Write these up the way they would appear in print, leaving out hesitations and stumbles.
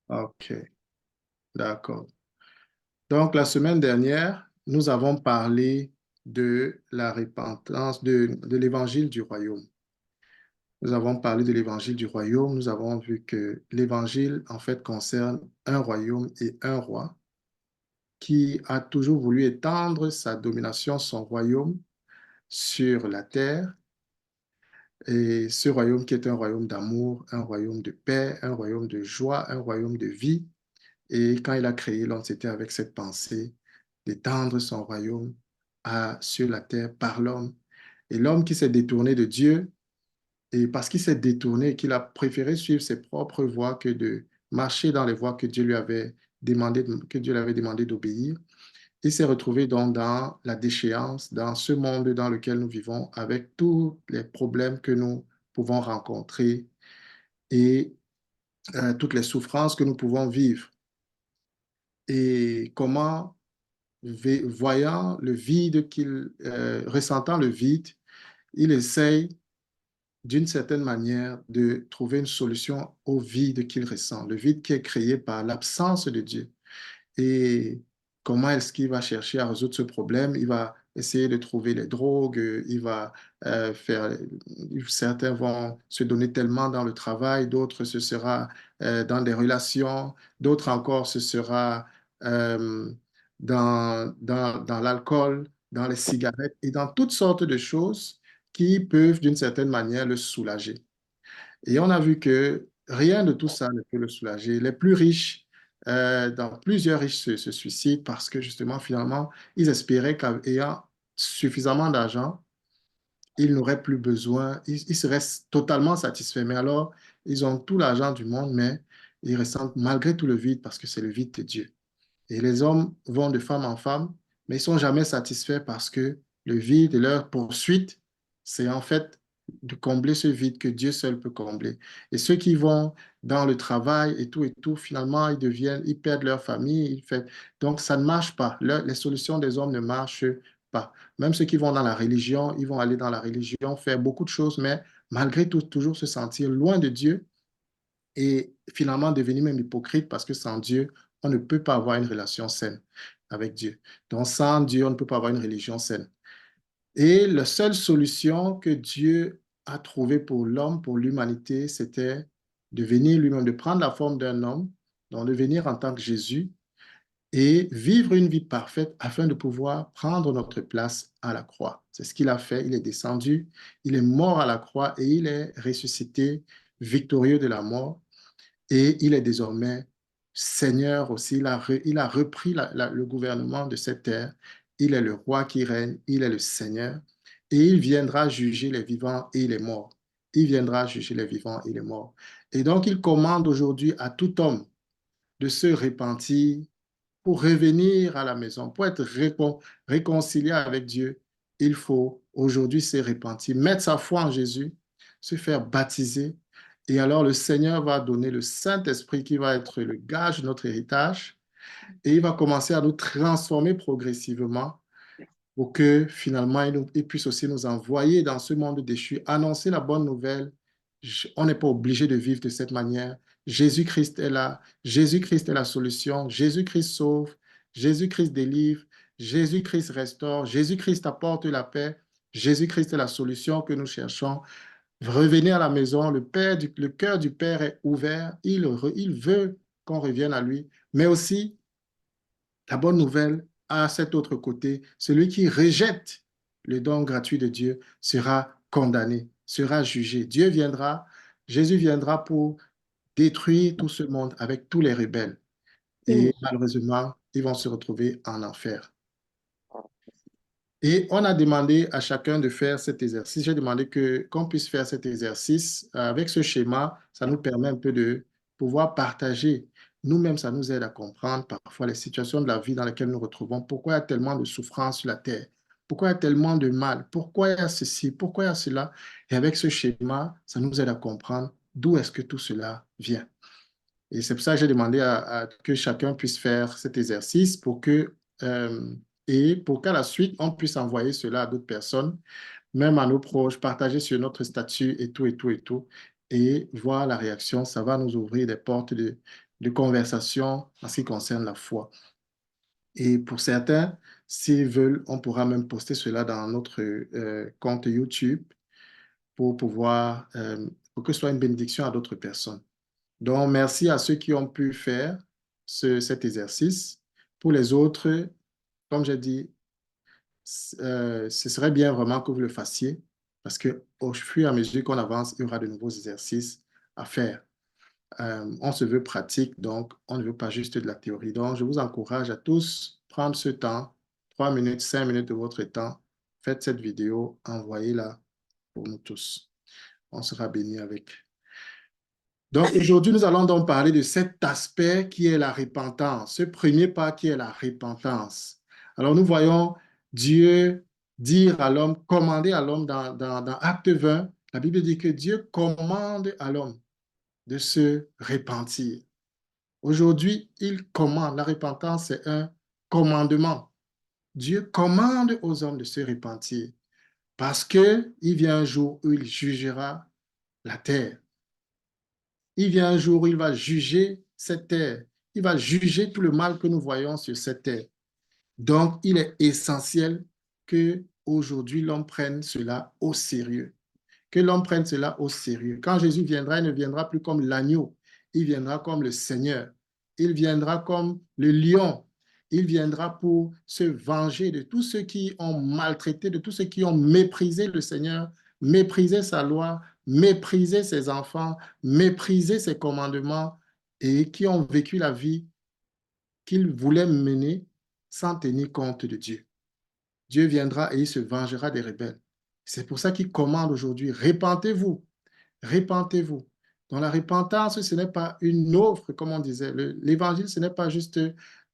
Ok, d'accord. Donc, la semaine dernière, nous avons parlé de la repentance, de l'évangile du royaume. Nous avons parlé de l'évangile du royaume. Nous avons vu que l'évangile, en fait, concerne un royaume et un roi qui a toujours voulu étendre sa domination, son royaume sur la terre. Et ce royaume qui est un royaume d'amour, un royaume de paix, un royaume de joie, un royaume de vie. Et quand il a créé l'homme, c'était avec cette pensée d'étendre son royaume sur la terre par l'homme. Et l'homme qui s'est détourné de Dieu, et parce qu'il s'est détourné et qu'il a préféré suivre ses propres voies que de marcher dans les voies que Dieu lui avait demandé d'obéir, il s'est retrouvé donc dans la déchéance, dans ce monde dans lequel nous vivons, avec tous les problèmes que nous pouvons rencontrer et toutes les souffrances que nous pouvons vivre. Et comment, voyant le vide ressentant le vide, il essaye d'une certaine manière de trouver une solution au vide qu'il ressent, le vide qui est créé par l'absence de Dieu. Et comment est-ce qu'il va chercher à résoudre ce problème? Il va essayer de trouver les drogues, il va faire, certains vont se donner tellement dans le travail, d'autres ce sera dans des relations, d'autres encore ce sera euh, dans l'alcool, dans les cigarettes et dans toutes sortes de choses qui peuvent d'une certaine manière le soulager. Et on a vu que rien de tout ça ne peut le soulager. Les plus riches, dans plusieurs riches se suicident parce que justement, finalement, ils espéraient qu'ayant suffisamment d'argent, ils n'auraient plus besoin, ils seraient totalement satisfaits. Mais alors, ils ont tout l'argent du monde, mais ils ressentent malgré tout le vide parce que c'est le vide de Dieu. Et les hommes vont de femme en femme, mais ils ne sont jamais satisfaits parce que le vide et leur poursuite, c'est en fait de combler ce vide que Dieu seul peut combler. Et ceux qui vont dans le travail et tout, finalement, ils perdent leur famille. Donc, ça ne marche pas. Les solutions des hommes ne marchent pas. Même ceux qui vont dans la religion, ils vont aller dans la religion, faire beaucoup de choses, mais malgré tout, toujours se sentir loin de Dieu et finalement devenir même hypocrite parce que sans Dieu, on ne peut pas avoir une relation saine avec Dieu. Donc sans Dieu, on ne peut pas avoir une religion saine. Et la seule solution que Dieu a trouvée pour l'homme, pour l'humanité, c'était de venir lui-même, de prendre la forme d'un homme, donc de venir en tant que Jésus et vivre une vie parfaite afin de pouvoir prendre notre place à la croix. C'est ce qu'il a fait. Il est descendu, il est mort à la croix et il est ressuscité victorieux de la mort et il est désormais Seigneur aussi. Il a repris le gouvernement de cette terre. Il est le roi qui règne, il est le Seigneur. Et il viendra juger les vivants et les morts. Il viendra juger les vivants et les morts. Et donc, il commande aujourd'hui à tout homme de se repentir pour revenir à la maison, pour être réconcilié avec Dieu. Il faut aujourd'hui se repentir, mettre sa foi en Jésus, se faire baptiser. Et alors le Seigneur va donner le Saint-Esprit qui va être le gage de notre héritage et il va commencer à nous transformer progressivement pour que finalement il puisse aussi nous envoyer dans ce monde déchu, annoncer la bonne nouvelle. On n'est pas obligé de vivre de cette manière. Jésus-Christ est là, Jésus-Christ est la solution, Jésus-Christ sauve, Jésus-Christ délivre, Jésus-Christ restaure, Jésus-Christ apporte la paix, Jésus-Christ est la solution que nous cherchons. Revenez à la maison, le cœur du Père est ouvert, il veut qu'on revienne à lui, mais aussi la bonne nouvelle, à cet autre côté, celui qui rejette le don gratuit de Dieu sera condamné, sera jugé. Dieu viendra, Jésus viendra pour détruire tout ce monde avec tous les rebelles. Mm. Et malheureusement, ils vont se retrouver en enfer. Et on a demandé à chacun de faire cet exercice. J'ai demandé qu'on puisse faire cet exercice. Avec ce schéma, ça nous permet un peu de pouvoir partager. Nous-mêmes, ça nous aide à comprendre parfois les situations de la vie dans lesquelles nous nous retrouvons. Pourquoi il y a tellement de souffrance sur la terre? Pourquoi il y a tellement de mal? Pourquoi il y a ceci? Pourquoi il y a cela? Et avec ce schéma, ça nous aide à comprendre d'où est-ce que tout cela vient. Et c'est pour ça que j'ai demandé à que chacun puisse faire cet exercice euh, pour qu'à la suite, on puisse envoyer cela à d'autres personnes, même à nos proches, partager sur notre statut et tout, et tout, et tout, et voir la réaction. Ça va nous ouvrir des portes de conversation en ce qui concerne la foi. Et pour certains, s'ils veulent, on pourra même poster cela dans notre compte YouTube pour pouvoir, pour que ce soit une bénédiction à d'autres personnes. Donc, merci à ceux qui ont pu faire cet exercice. Pour les autres, comme j'ai dit, ce serait bien vraiment que vous le fassiez parce qu'au fur et à mesure qu'on avance, il y aura de nouveaux exercices à faire. On se veut pratique, donc on ne veut pas juste de la théorie. Donc, je vous encourage à tous prendre ce temps, 3 minutes, 5 minutes de votre temps. Faites cette vidéo, envoyez-la pour nous tous. On sera bénis avec. Donc, aujourd'hui, nous allons donc parler de cet aspect qui est la repentance, ce premier pas qui est la repentance. Alors, nous voyons Dieu dire à l'homme, commander à l'homme dans Acte 20, la Bible dit que Dieu commande à l'homme de se repentir. Aujourd'hui, il commande. La repentance, c'est un commandement. Dieu commande aux hommes de se repentir parce qu'il vient un jour où il jugera la terre. Il vient un jour où il va juger cette terre. Il va juger tout le mal que nous voyons sur cette terre. Donc, il est essentiel que aujourd'hui l'homme prenne cela au sérieux. Que l'homme prenne cela au sérieux. Quand Jésus viendra, il ne viendra plus comme l'agneau. Il viendra comme le Seigneur. Il viendra comme le lion. Il viendra pour se venger de tous ceux qui ont maltraité, de tous ceux qui ont méprisé le Seigneur, méprisé sa loi, méprisé ses enfants, méprisé ses commandements et qui ont vécu la vie qu'il voulait mener sans tenir compte de Dieu. Dieu viendra et il se vengera des rebelles. C'est pour ça qu'il commande aujourd'hui, repentez-vous, repentez-vous. Donc la repentance, ce n'est pas une offre, comme on disait. L'évangile, ce n'est pas juste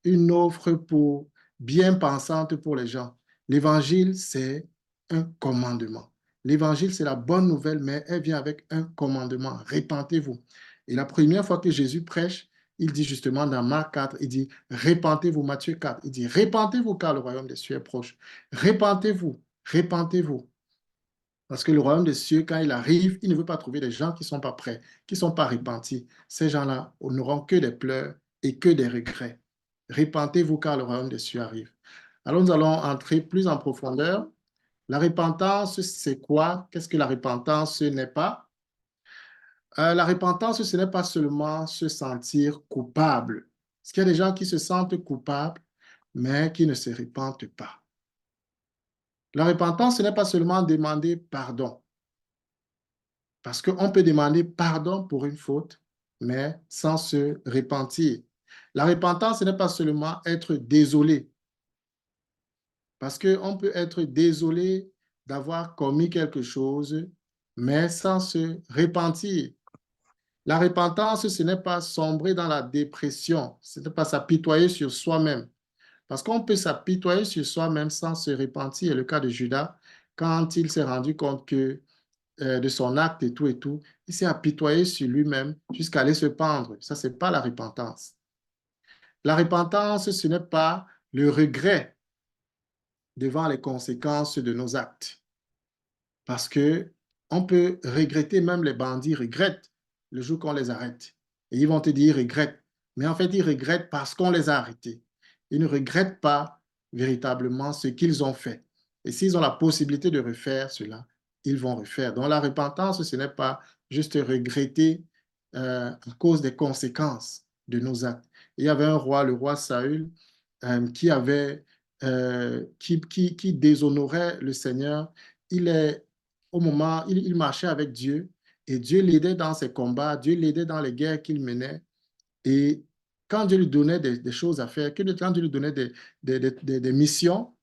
une offre pour bien pensante pour les gens. L'évangile, c'est un commandement. L'évangile, c'est la bonne nouvelle, mais elle vient avec un commandement. Repentez-vous. Et la première fois que Jésus prêche, il dit justement dans Marc 4, il dit, repentez-vous, Matthieu 4, il dit, repentez-vous car le royaume des cieux est proche. Repentez-vous, repentez-vous. Parce que le royaume des cieux, quand il arrive, il ne veut pas trouver des gens qui ne sont pas prêts, qui ne sont pas repentis. Ces gens-là n'auront que des pleurs et que des regrets. Repentez-vous car le royaume des cieux arrive. Alors nous allons entrer plus en profondeur. La repentance, c'est quoi? Qu'est-ce que la repentance n'est pas? La repentance, ce n'est pas seulement se sentir coupable. Parce qu'il y a des gens qui se sentent coupables, mais qui ne se repentent pas. La repentance, ce n'est pas seulement demander pardon. Parce qu'on peut demander pardon pour une faute, mais sans se repentir. La repentance, ce n'est pas seulement être désolé. Parce qu'on peut être désolé d'avoir commis quelque chose, mais sans se repentir. La repentance, ce n'est pas sombrer dans la dépression, ce n'est pas s'apitoyer sur soi-même. Parce qu'on peut s'apitoyer sur soi-même sans se repentir. Le cas de Judas, quand il s'est rendu compte que de son acte et tout, il s'est apitoyé sur lui-même jusqu'à aller se pendre. Ça, ce n'est pas la repentance. La repentance, ce n'est pas le regret devant les conséquences de nos actes. Parce que on peut regretter, même les bandits regrettent le jour qu'on les arrête. Et ils vont te dire, ils regrettent. Mais en fait, ils regrettent parce qu'on les a arrêtés. Ils ne regrettent pas véritablement ce qu'ils ont fait. Et s'ils ont la possibilité de refaire cela, ils vont refaire. Donc la repentance, ce n'est pas juste regretter à cause des conséquences de nos actes. Il y avait un roi, le roi Saül, qui avait, qui déshonorait le Seigneur. Il est au moment, il marchait avec Dieu et Dieu l'aidait dans ses combats, Dieu l'aidait dans les guerres qu'il menait. Et quand Dieu lui donnait des choses à faire, quand Dieu lui donnait des missions,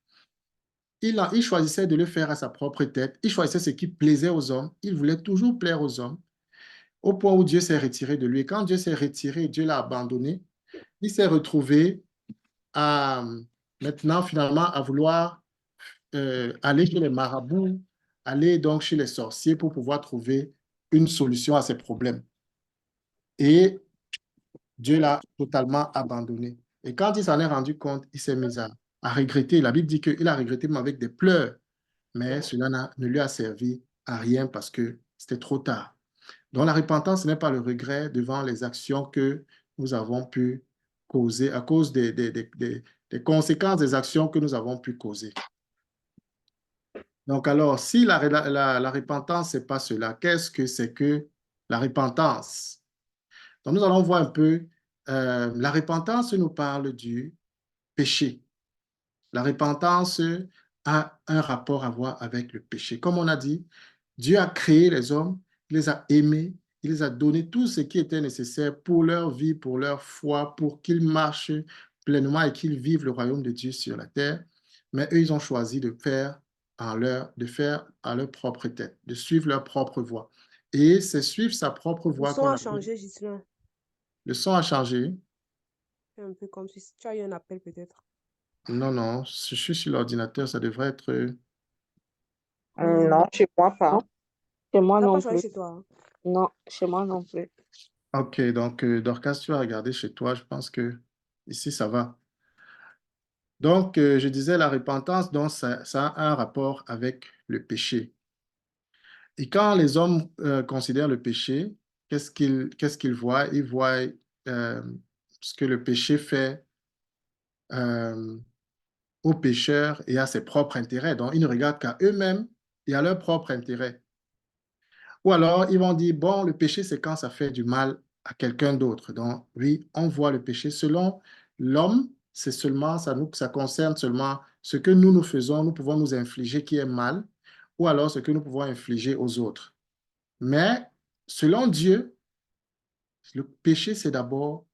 il choisissait de le faire à sa propre tête. Il choisissait ce qui plaisait aux hommes. Il voulait toujours plaire aux hommes, au point où Dieu s'est retiré de lui. Quand Dieu s'est retiré, Dieu l'a abandonné. Il s'est retrouvé à, maintenant, finalement, à vouloir aller chez les marabouts, aller donc chez les sorciers pour pouvoir trouver une solution à ses problèmes. Et Dieu l'a totalement abandonné. Et quand il s'en est rendu compte, il s'est mis à regretter. La Bible dit qu'il a regretté, mais avec des pleurs. Mais cela ne lui a servi à rien parce que c'était trop tard. Donc la repentance, ce n'est pas le regret devant les actions que nous avons pu causer, à cause des conséquences des actions que nous avons pu causer. Donc alors, si la repentance, c'est pas cela, qu'est-ce que c'est que la repentance? Donc nous allons voir un peu, la repentance nous parle du péché. La repentance a un rapport à voir avec le péché. Comme on a dit, Dieu a créé les hommes, il les a aimés, il les a donné tout ce qui était nécessaire pour leur vie, pour leur foi, pour qu'ils marchent pleinement et qu'ils vivent le royaume de Dieu sur la terre. Mais eux, ils ont choisi de faire à leur propre tête, de suivre leur propre voie. Et c'est suivre sa propre Le voie son qu'on a appelle. changé, Gislain. Le son a changé. C'est un peu comme si tu as eu un appel peut-être. Non, non, si je suis sur l'ordinateur, ça devrait être. Hmm. Non, chez moi pas. Chez moi Ça n'a pas non changé plus. chez toi, hein? Non, chez moi non plus. Ok, donc Dorcas, tu vas regarder chez toi. Je pense que ici, ça va. Donc, je disais la repentance, donc ça a un rapport avec le péché. Et quand les hommes considèrent le péché, qu'est-ce qu'ils voient? Ils voient ce que le péché fait euh, aux pécheurs et à ses propres intérêts. Donc, ils ne regardent qu'à eux-mêmes et à leurs propres intérêts. Ou alors, ils vont dire, bon, le péché, c'est quand ça fait du mal à quelqu'un d'autre. Donc, oui, on voit le péché. Selon l'homme, c'est seulement, ça concerne seulement ce que nous faisons, nous pouvons nous infliger qui est mal, ou alors ce que nous pouvons infliger aux autres. Mais selon Dieu, le péché, c'est d'abord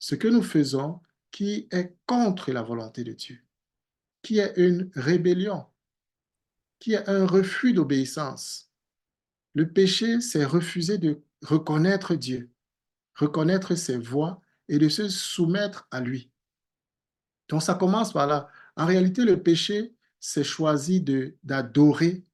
ce que nous faisons qui est contre la volonté de Dieu, qui est une rébellion, qui est un refus d'obéissance. Le péché, c'est refuser de reconnaître Dieu, reconnaître ses voies et de se soumettre à lui. Donc ça commence par là. En réalité, le péché, c'est choisi d'adorer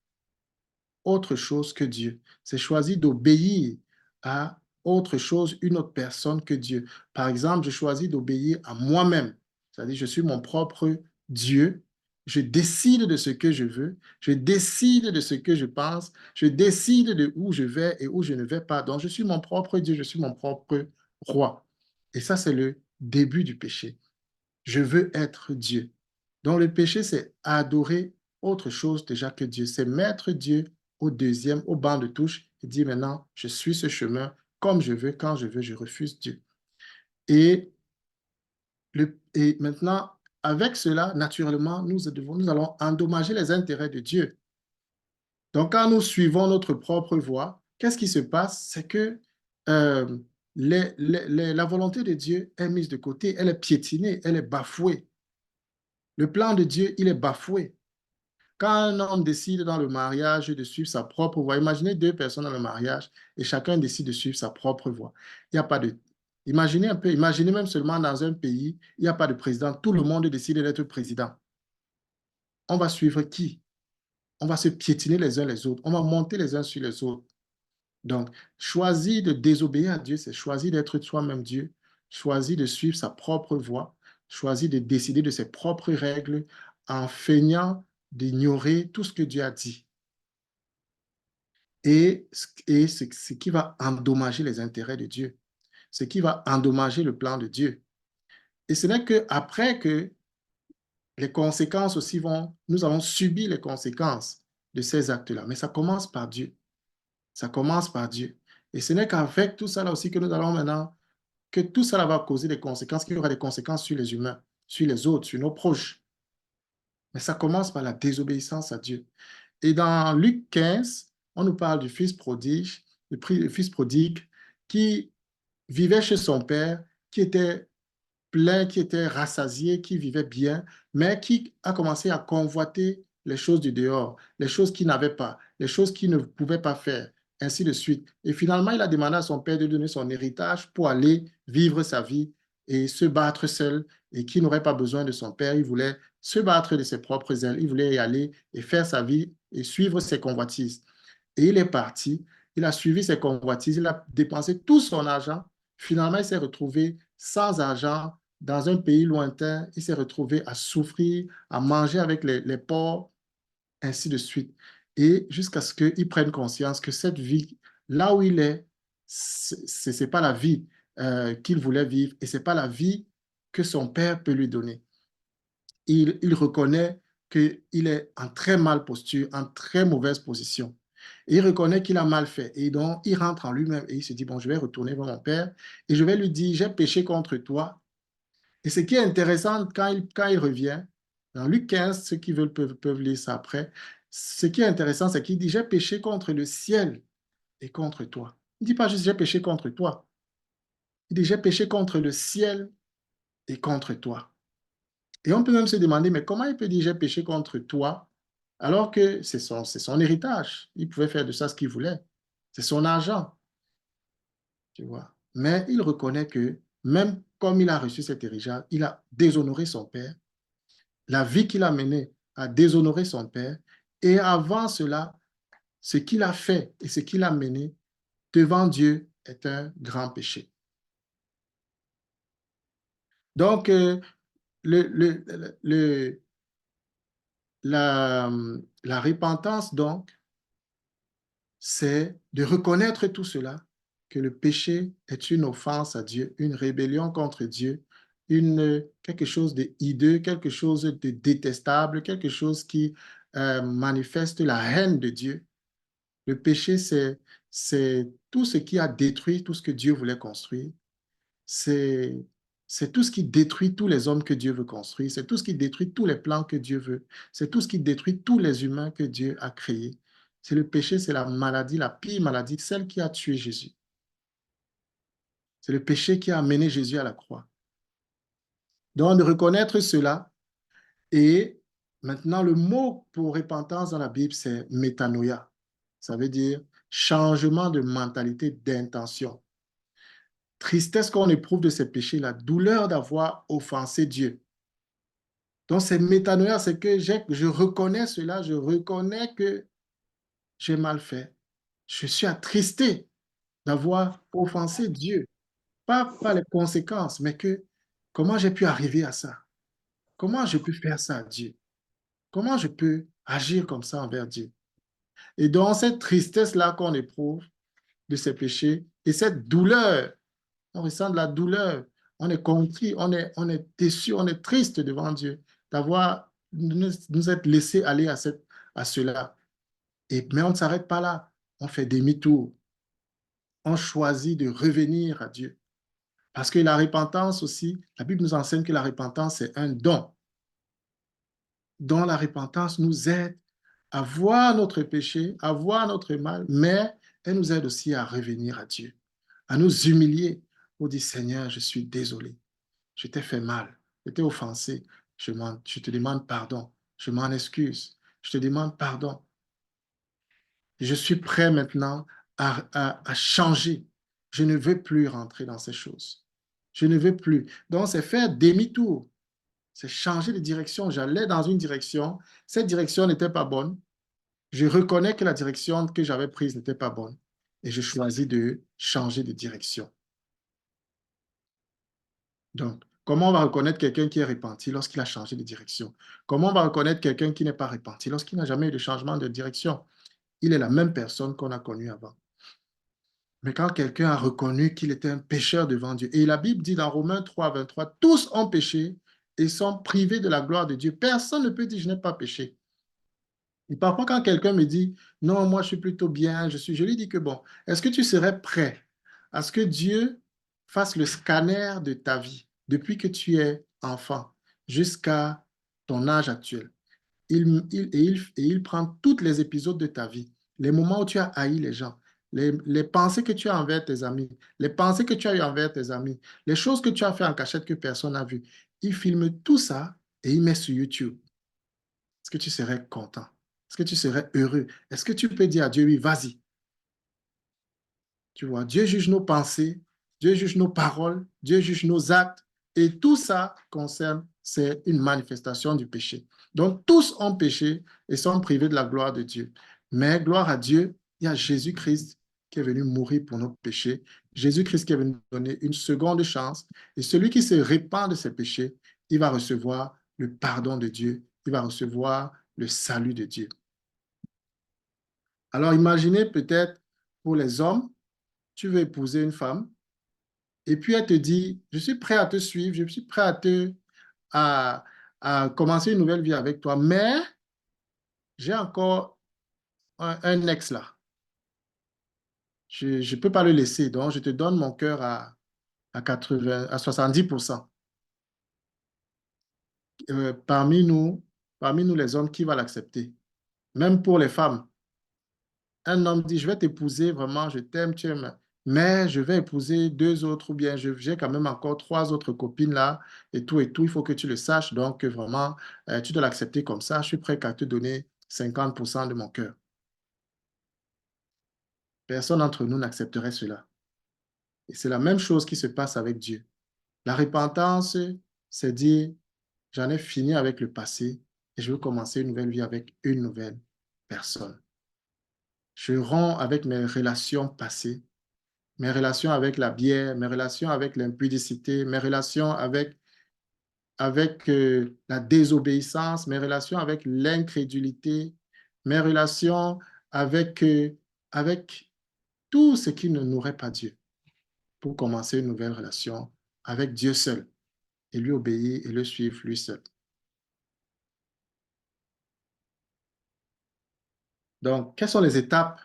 autre chose que Dieu. C'est choisi d'obéir à autre chose, une autre personne que Dieu. Par exemple, je choisis d'obéir à moi-même. C'est-à-dire, je suis mon propre Dieu. Je décide de ce que je veux. Je décide de ce que je pense. Je décide de où je vais et où je ne vais pas. Donc, je suis mon propre Dieu. Je suis mon propre roi. Et ça, c'est le début du péché. Je veux être Dieu. Donc le péché, c'est adorer autre chose déjà que Dieu. C'est mettre Dieu au banc de touche et dire maintenant, je suis ce chemin comme je veux, quand je veux, je refuse Dieu. Et, et maintenant, avec cela, naturellement, nous allons endommager les intérêts de Dieu. Donc quand nous suivons notre propre voie, qu'est-ce qui se passe? C'est que euh, la volonté de Dieu est mise de côté, elle est piétinée, elle est bafouée. Le plan de Dieu, il est bafoué. Quand un homme décide dans le mariage de suivre sa propre voie, imaginez deux personnes dans le mariage et chacun décide de suivre sa propre voie. Il n'y a pas de... Imaginez un peu, imaginez même seulement dans un pays, il n'y a pas de président, tout le monde décide d'être président. On va suivre qui? On va se piétiner les uns les autres, on va monter les uns sur les autres. Donc, choisir de désobéir à Dieu, c'est choisir d'être soi-même Dieu, choisir de suivre sa propre voie, choisir de décider de ses propres règles en feignant d'ignorer tout ce que Dieu a dit. Et ce qui va endommager les intérêts de Dieu, ce qui va endommager le plan de Dieu. Et ce n'est qu'après que les conséquences aussi nous allons subir les conséquences de ces actes-là. Mais ça commence par Dieu. Ça commence par Dieu. Et ce n'est qu'avec tout ça là aussi que nous allons maintenant, que tout ça va causer des conséquences, qu'il y aura des conséquences sur les humains, sur les autres, sur nos proches. Mais ça commence par la désobéissance à Dieu. Et dans Luc 15, on nous parle du fils prodige, le fils prodigue qui vivait chez son père, qui était plein, qui était rassasié, qui vivait bien, mais qui a commencé à convoiter les choses du dehors, les choses qu'il n'avait pas, les choses qu'il ne pouvait pas faire, ainsi de suite. Et finalement, il a demandé à son père de donner son héritage pour aller vivre sa vie et se battre seul, et qui n'aurait pas besoin de son père. Il voulait se battre de ses propres ailes, il voulait y aller et faire sa vie et suivre ses convoitises. Et il est parti, il a suivi ses convoitises, il a dépensé tout son argent. Finalement, il s'est retrouvé sans argent dans un pays lointain. Il s'est retrouvé à souffrir, à manger avec les porcs, ainsi de suite. Et jusqu'à ce qu'il prenne conscience que cette vie, là où il est, ce n'est pas la vie qu'il voulait vivre et ce n'est pas la vie que son père peut lui donner. Il reconnaît qu'il est en très mauvaise posture, en très mauvaise position. Et il reconnaît qu'il a mal fait. Et donc, il rentre en lui-même et il se dit, bon, je vais retourner vers mon père et je vais lui dire, j'ai péché contre toi. Et ce qui est intéressant, quand il revient, dans Luc 15, ceux qui veulent peuvent lire ça après, ce qui est intéressant, c'est qu'il dit, j'ai péché contre le ciel et contre toi. Il ne dit pas juste, j'ai péché contre toi. Il dit, j'ai péché contre le ciel et contre toi. Et on peut même se demander, mais comment il peut dire j'ai péché contre toi alors que c'est son héritage. Il pouvait faire de ça ce qu'il voulait. C'est son argent, tu vois. Mais il reconnaît que même comme il a reçu cet héritage, il a déshonoré son père. La vie qu'il a menée a déshonoré son père. Et avant cela, ce qu'il a fait et ce qu'il a mené devant Dieu est un grand péché. Donc, le, le, le, la, la repentance, donc, c'est de reconnaître tout cela, que le péché est une offense à Dieu, une rébellion contre Dieu, quelque chose de hideux, quelque chose de détestable, quelque chose qui manifeste la haine de Dieu. Le péché, c'est tout ce qui a détruit tout ce que Dieu voulait construire. C'est c'est tout ce qui détruit tous les hommes que Dieu veut construire. C'est tout ce qui détruit tous les plans que Dieu veut. C'est tout ce qui détruit tous les humains que Dieu a créés. C'est le péché, c'est la maladie, la pire maladie, celle qui a tué Jésus. C'est le péché qui a amené Jésus à la croix. Donc, de reconnaître cela, et maintenant, le mot pour repentance dans la Bible, c'est métanoïa. Ça veut dire changement de mentalité, d'intention. Tristesse qu'on éprouve de ces péchés, la douleur d'avoir offensé Dieu. Donc, c'est métanoïa, c'est que je reconnais cela, je reconnais que j'ai mal fait. Je suis attristé d'avoir offensé Dieu. Pas les conséquences, mais que comment j'ai pu arriver à ça? Comment je peux faire ça à Dieu? Comment je peux agir comme ça envers Dieu? Et donc, cette tristesse-là qu'on éprouve de ces péchés et cette douleur, on ressent de la douleur, on est contrit, on est déçu, on est triste devant Dieu d'avoir nous être laissé aller à cela. Mais on ne s'arrête pas là, on fait demi-tour, on choisit de revenir à Dieu. Parce que la repentance aussi, la Bible nous enseigne que la repentance, c'est un don. Dont la repentance nous aide à voir notre péché, à voir notre mal, mais elle nous aide aussi à revenir à Dieu, à nous humilier pour dire, Seigneur, je suis désolé, je t'ai fait mal, je t'ai offensé, je te demande pardon, je m'en excuse, je te demande pardon. Je suis prêt maintenant à changer. Je ne veux plus rentrer dans ces choses. Je ne veux plus. Donc, c'est faire demi-tour. C'est changer de direction. J'allais dans une direction. Cette direction n'était pas bonne. Je reconnais que la direction que j'avais prise n'était pas bonne. Et je choisis de changer de direction. Donc, comment on va reconnaître quelqu'un qui est repenti lorsqu'il a changé de direction? Comment on va reconnaître quelqu'un qui n'est pas repenti lorsqu'il n'a jamais eu de changement de direction? Il est la même personne qu'on a connue avant. Mais quand quelqu'un a reconnu qu'il était un pécheur devant Dieu, et la Bible dit dans Romains 3, 23, tous ont péché et sont privés de la gloire de Dieu. Personne ne peut dire je n'ai pas péché. Et parfois, quand quelqu'un me dit non, moi je suis plutôt bien, je lui dis que bon, est-ce que tu serais prêt à ce que Dieu fasse le scanner de ta vie depuis que tu es enfant jusqu'à ton âge actuel? Et il prend tous les épisodes de ta vie, les moments où tu as haï les gens, les pensées que tu as envers tes amis, les pensées que tu as eues envers tes amis, les choses que tu as fait en cachette que personne n'a vues. Il filme tout ça et il met sur YouTube. Est-ce que tu serais content? Est-ce que tu serais heureux? Est-ce que tu peux dire à Dieu, oui, vas-y. Tu vois, Dieu juge nos pensées, Dieu juge nos paroles, Dieu juge nos actes, et tout ça concerne, c'est une manifestation du péché. Donc, tous ont péché et sont privés de la gloire de Dieu. Mais gloire à Dieu, il y a Jésus-Christ qui est venu mourir pour nos péchés, Jésus-Christ qui est venu donner une seconde chance, et celui qui se répand de ses péchés, il va recevoir le pardon de Dieu, il va recevoir le salut de Dieu. Alors, imaginez peut-être pour les hommes, tu veux épouser une femme et puis elle te dit, je suis prêt à te suivre, je suis prêt à, à commencer une nouvelle vie avec toi, mais j'ai encore un ex là. Je ne peux pas le laisser, donc je te donne mon cœur à 80, à 70%. Parmi nous, les hommes, qui va l'accepter? Même pour les femmes. Un homme dit, je vais t'épouser, vraiment, je t'aime, tu aimes, mais je vais épouser deux autres, ou bien j'ai quand même encore trois autres copines là, et tout, il faut que tu le saches, donc vraiment, tu dois l'accepter comme ça, je suis prêt à te donner 50% de mon cœur. Personne d'entre nous n'accepterait cela. Et c'est la même chose qui se passe avec Dieu. La repentance, c'est dire, j'en ai fini avec le passé et je veux commencer une nouvelle vie avec une nouvelle personne. Je romps avec mes relations passées, mes relations avec la bière, mes relations avec l'impudicité, mes relations avec la désobéissance, mes relations avec l'incrédulité, mes relations avec, avec tout ce qui ne nourrit pas Dieu, pour commencer une nouvelle relation avec Dieu seul et lui obéir et le suivre lui seul. Donc, quelles sont les étapes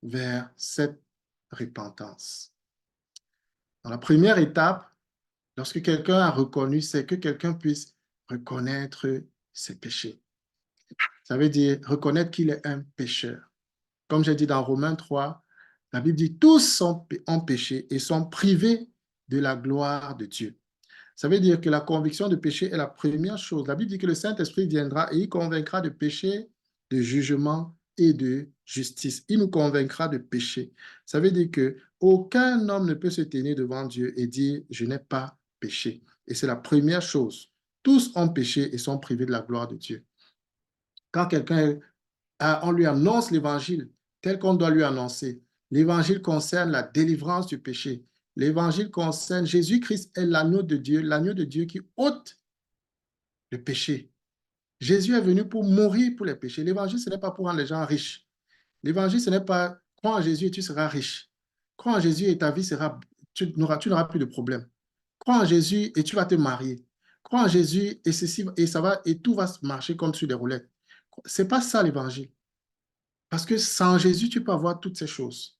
vers cette repentance? Dans la première étape, lorsque quelqu'un a reconnu, c'est que quelqu'un puisse reconnaître ses péchés. Ça veut dire reconnaître qu'il est un pécheur. Comme j'ai dit dans Romains 3, la Bible dit tous ont péché et sont privés de la gloire de Dieu. Ça veut dire que la conviction de péché est la première chose. La Bible dit que le Saint-Esprit viendra et il convaincra de péché, de jugement et de justice. Il nous convaincra de péché. Ça veut dire qu'aucun homme ne peut se tenir devant Dieu et dire « je n'ai pas péché ». Et c'est la première chose. Tous ont péché et sont privés de la gloire de Dieu. Quand on lui annonce l'évangile tel qu'on doit lui annoncer, l'évangile concerne la délivrance du péché. L'évangile concerne Jésus-Christ est l'agneau de Dieu qui ôte le péché. Jésus est venu pour mourir pour les péchés. L'évangile, ce n'est pas pour rendre les gens riches. L'évangile, ce n'est pas crois en Jésus et tu seras riche. Crois en Jésus et ta vie sera, tu n'auras plus de problème. Crois en Jésus et tu vas te marier. Crois en Jésus et ceci et ça va et tout va marcher comme sur des roulettes. C'est pas ça l'évangile. Parce que sans Jésus, tu peux avoir toutes ces choses.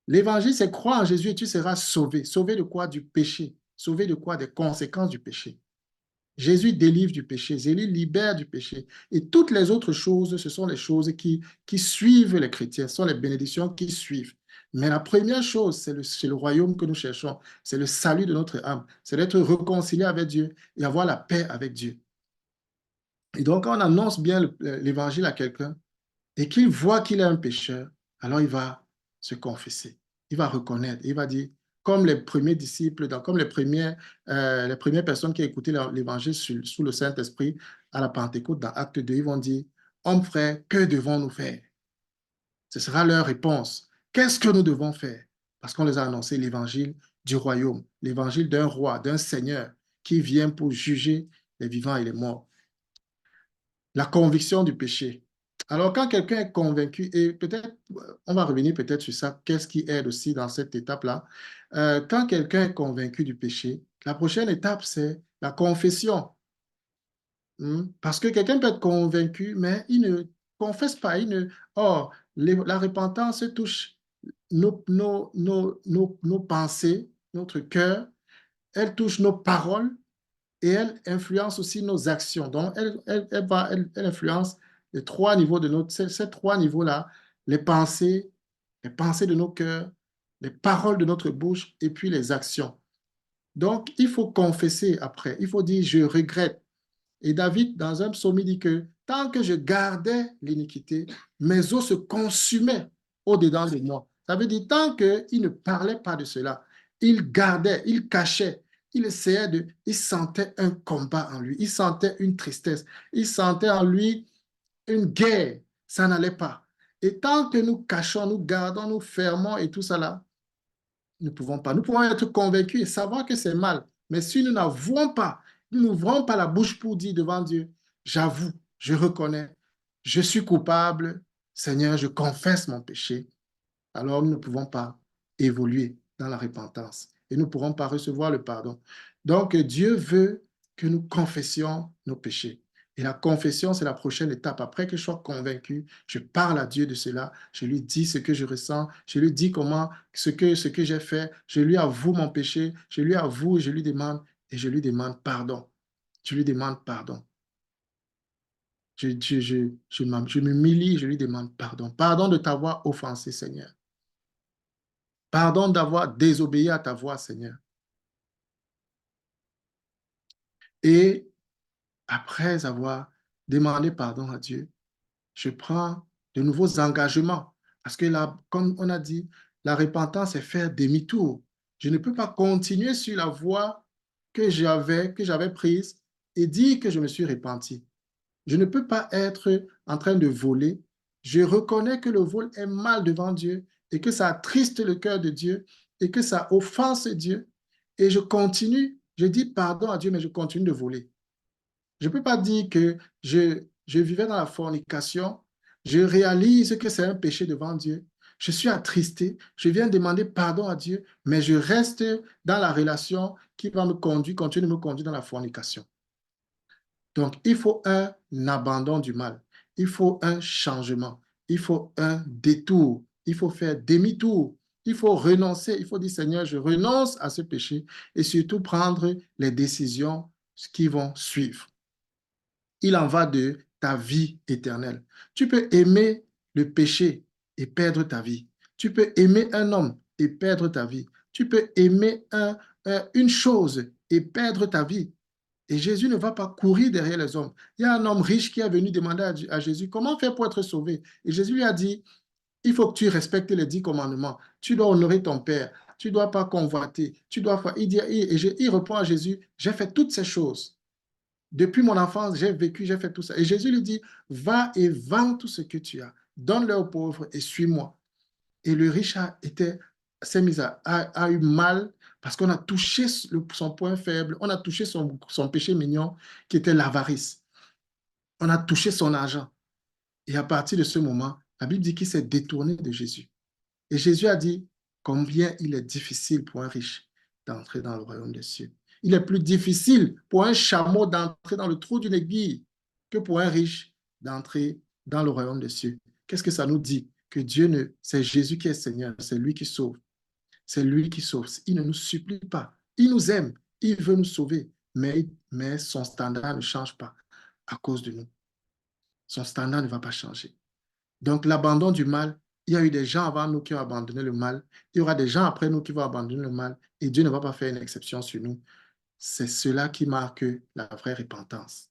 L'évangile, c'est croire en Jésus et tu seras sauvé. Sauvé de quoi? Du péché. Sauvé de quoi? Des conséquences du péché. Jésus délivre du péché. Jésus libère du péché. Et toutes les autres choses, ce sont les choses qui suivent les chrétiens. Ce sont les bénédictions qui suivent. Mais la première chose, c'est le royaume que nous cherchons. C'est le salut de notre âme. C'est d'être réconcilié avec Dieu et avoir la paix avec Dieu. Et donc, quand on annonce bien l'évangile à quelqu'un, et qu'il voit qu'il est un pécheur, alors il va se confesser. Il va reconnaître. Il va dire, comme les premiers disciples, comme les premières personnes qui ont écouté l'évangile sous le Saint-Esprit à la Pentecôte dans Acte 2, ils vont dire, hommes frères, que devons-nous faire? Ce sera leur réponse. Qu'est-ce que nous devons faire? Parce qu'on les a annoncé l'évangile du royaume, l'évangile d'un roi, d'un seigneur qui vient pour juger les vivants et les morts. La conviction du péché. Alors, quand quelqu'un est convaincu, et peut-être, on va revenir peut-être sur ça, qu'est-ce qui aide aussi dans cette étape-là? Quand quelqu'un est convaincu du péché, la prochaine étape, c'est la confession. Parce que quelqu'un peut être convaincu, mais il ne confesse pas. Or, la repentance touche nos pensées, notre cœur, elle touche nos paroles, et elle influence aussi nos actions. Donc, elle influence les trois niveaux ces trois niveaux-là, les pensées de nos cœurs, les paroles de notre bouche et puis les actions. Donc, il faut confesser après. Il faut dire, je regrette. Et David, dans un psaume, il dit que tant que je gardais l'iniquité, mes os se consumaient au-dedans de moi. Ça veut dire tant qu'il ne parlait pas de cela, il gardait, il cachait, il sentait un combat en lui, il sentait une tristesse, il sentait en lui une guerre, ça n'allait pas. Et tant que nous cachons, nous gardons, nous fermons et tout ça là, nous ne pouvons pas. Nous pouvons être convaincus et savoir que c'est mal. Mais si nous n'avouons pas, nous n'ouvrons pas la bouche pour dire devant Dieu, j'avoue, je reconnais, je suis coupable, Seigneur, je confesse mon péché, alors nous ne pouvons pas évoluer dans la repentance. et nous ne pourrons pas recevoir le pardon. Donc, Dieu veut que nous confessions nos péchés. Et la confession, c'est la prochaine étape. Après que je sois convaincu, je parle à Dieu de cela, je lui dis ce que je ressens, je lui dis comment, ce que j'ai fait, je lui avoue mon péché, je lui avoue et je lui demande pardon. Je lui demande pardon. Je m'humilie, je lui demande pardon. Pardon de t'avoir offensé, Seigneur. Pardon d'avoir désobéi à ta voix, Seigneur. Et après avoir demandé pardon à Dieu, je prends de nouveaux engagements. Parce que là, comme on a dit, la repentance, c'est faire demi-tour. Je ne peux pas continuer sur la voie que j'avais prise et dire que je me suis repenti. Je ne peux pas être en train de voler. Je reconnais que le vol est mal devant Dieu et que ça attriste le cœur de Dieu et que ça offense Dieu. Et je continue, je dis pardon à Dieu, mais je continue de voler. Je ne peux pas dire que je vivais dans la fornication, je réalise que c'est un péché devant Dieu. Je suis attristé, je viens demander pardon à Dieu, mais je reste dans la relation qui va me conduire, continue de me conduire dans la fornication. Donc, il faut un abandon du mal. Il faut un changement. Il faut un détour. Il faut faire demi-tour. Il faut renoncer. Il faut dire, Seigneur, je renonce à ce péché et surtout prendre les décisions qui vont suivre. Il en va de ta vie éternelle. Tu peux aimer le péché et perdre ta vie. Tu peux aimer un homme et perdre ta vie. Tu peux aimer une chose et perdre ta vie. Et Jésus ne va pas courir derrière les hommes. Il y a un homme riche qui est venu demander à Jésus comment faire pour être sauvé. Et Jésus lui a dit, il faut que tu respectes les 10 commandements. Tu dois honorer ton père. Tu ne dois pas convoiter. Tu dois faire. Il répond à Jésus, j'ai fait toutes ces choses. Depuis mon enfance, j'ai vécu, j'ai fait tout ça. Et Jésus lui dit, va et vends tout ce que tu as. Donne-le aux pauvres et suis-moi. Et le riche s'est mis a eu mal parce qu'on a touché son point faible, on a touché son péché mignon qui était l'avarice. On a touché son argent. Et à partir de ce moment, la Bible dit qu'il s'est détourné de Jésus. Et Jésus a dit combien il est difficile pour un riche d'entrer dans le royaume des cieux. Il est plus difficile pour un chameau d'entrer dans le trou d'une aiguille que pour un riche d'entrer dans le royaume des cieux. Qu'est-ce que ça nous dit? Que c'est Jésus qui est Seigneur, c'est lui qui sauve. C'est lui qui sauve. Il ne nous supplie pas. Il nous aime. Il veut nous sauver. Mais son standard ne change pas à cause de nous. Son standard ne va pas changer. Donc, l'abandon du mal, il y a eu des gens avant nous qui ont abandonné le mal. Il y aura des gens après nous qui vont abandonner le mal. Et Dieu ne va pas faire une exception sur nous. C'est cela qui marque la vraie repentance.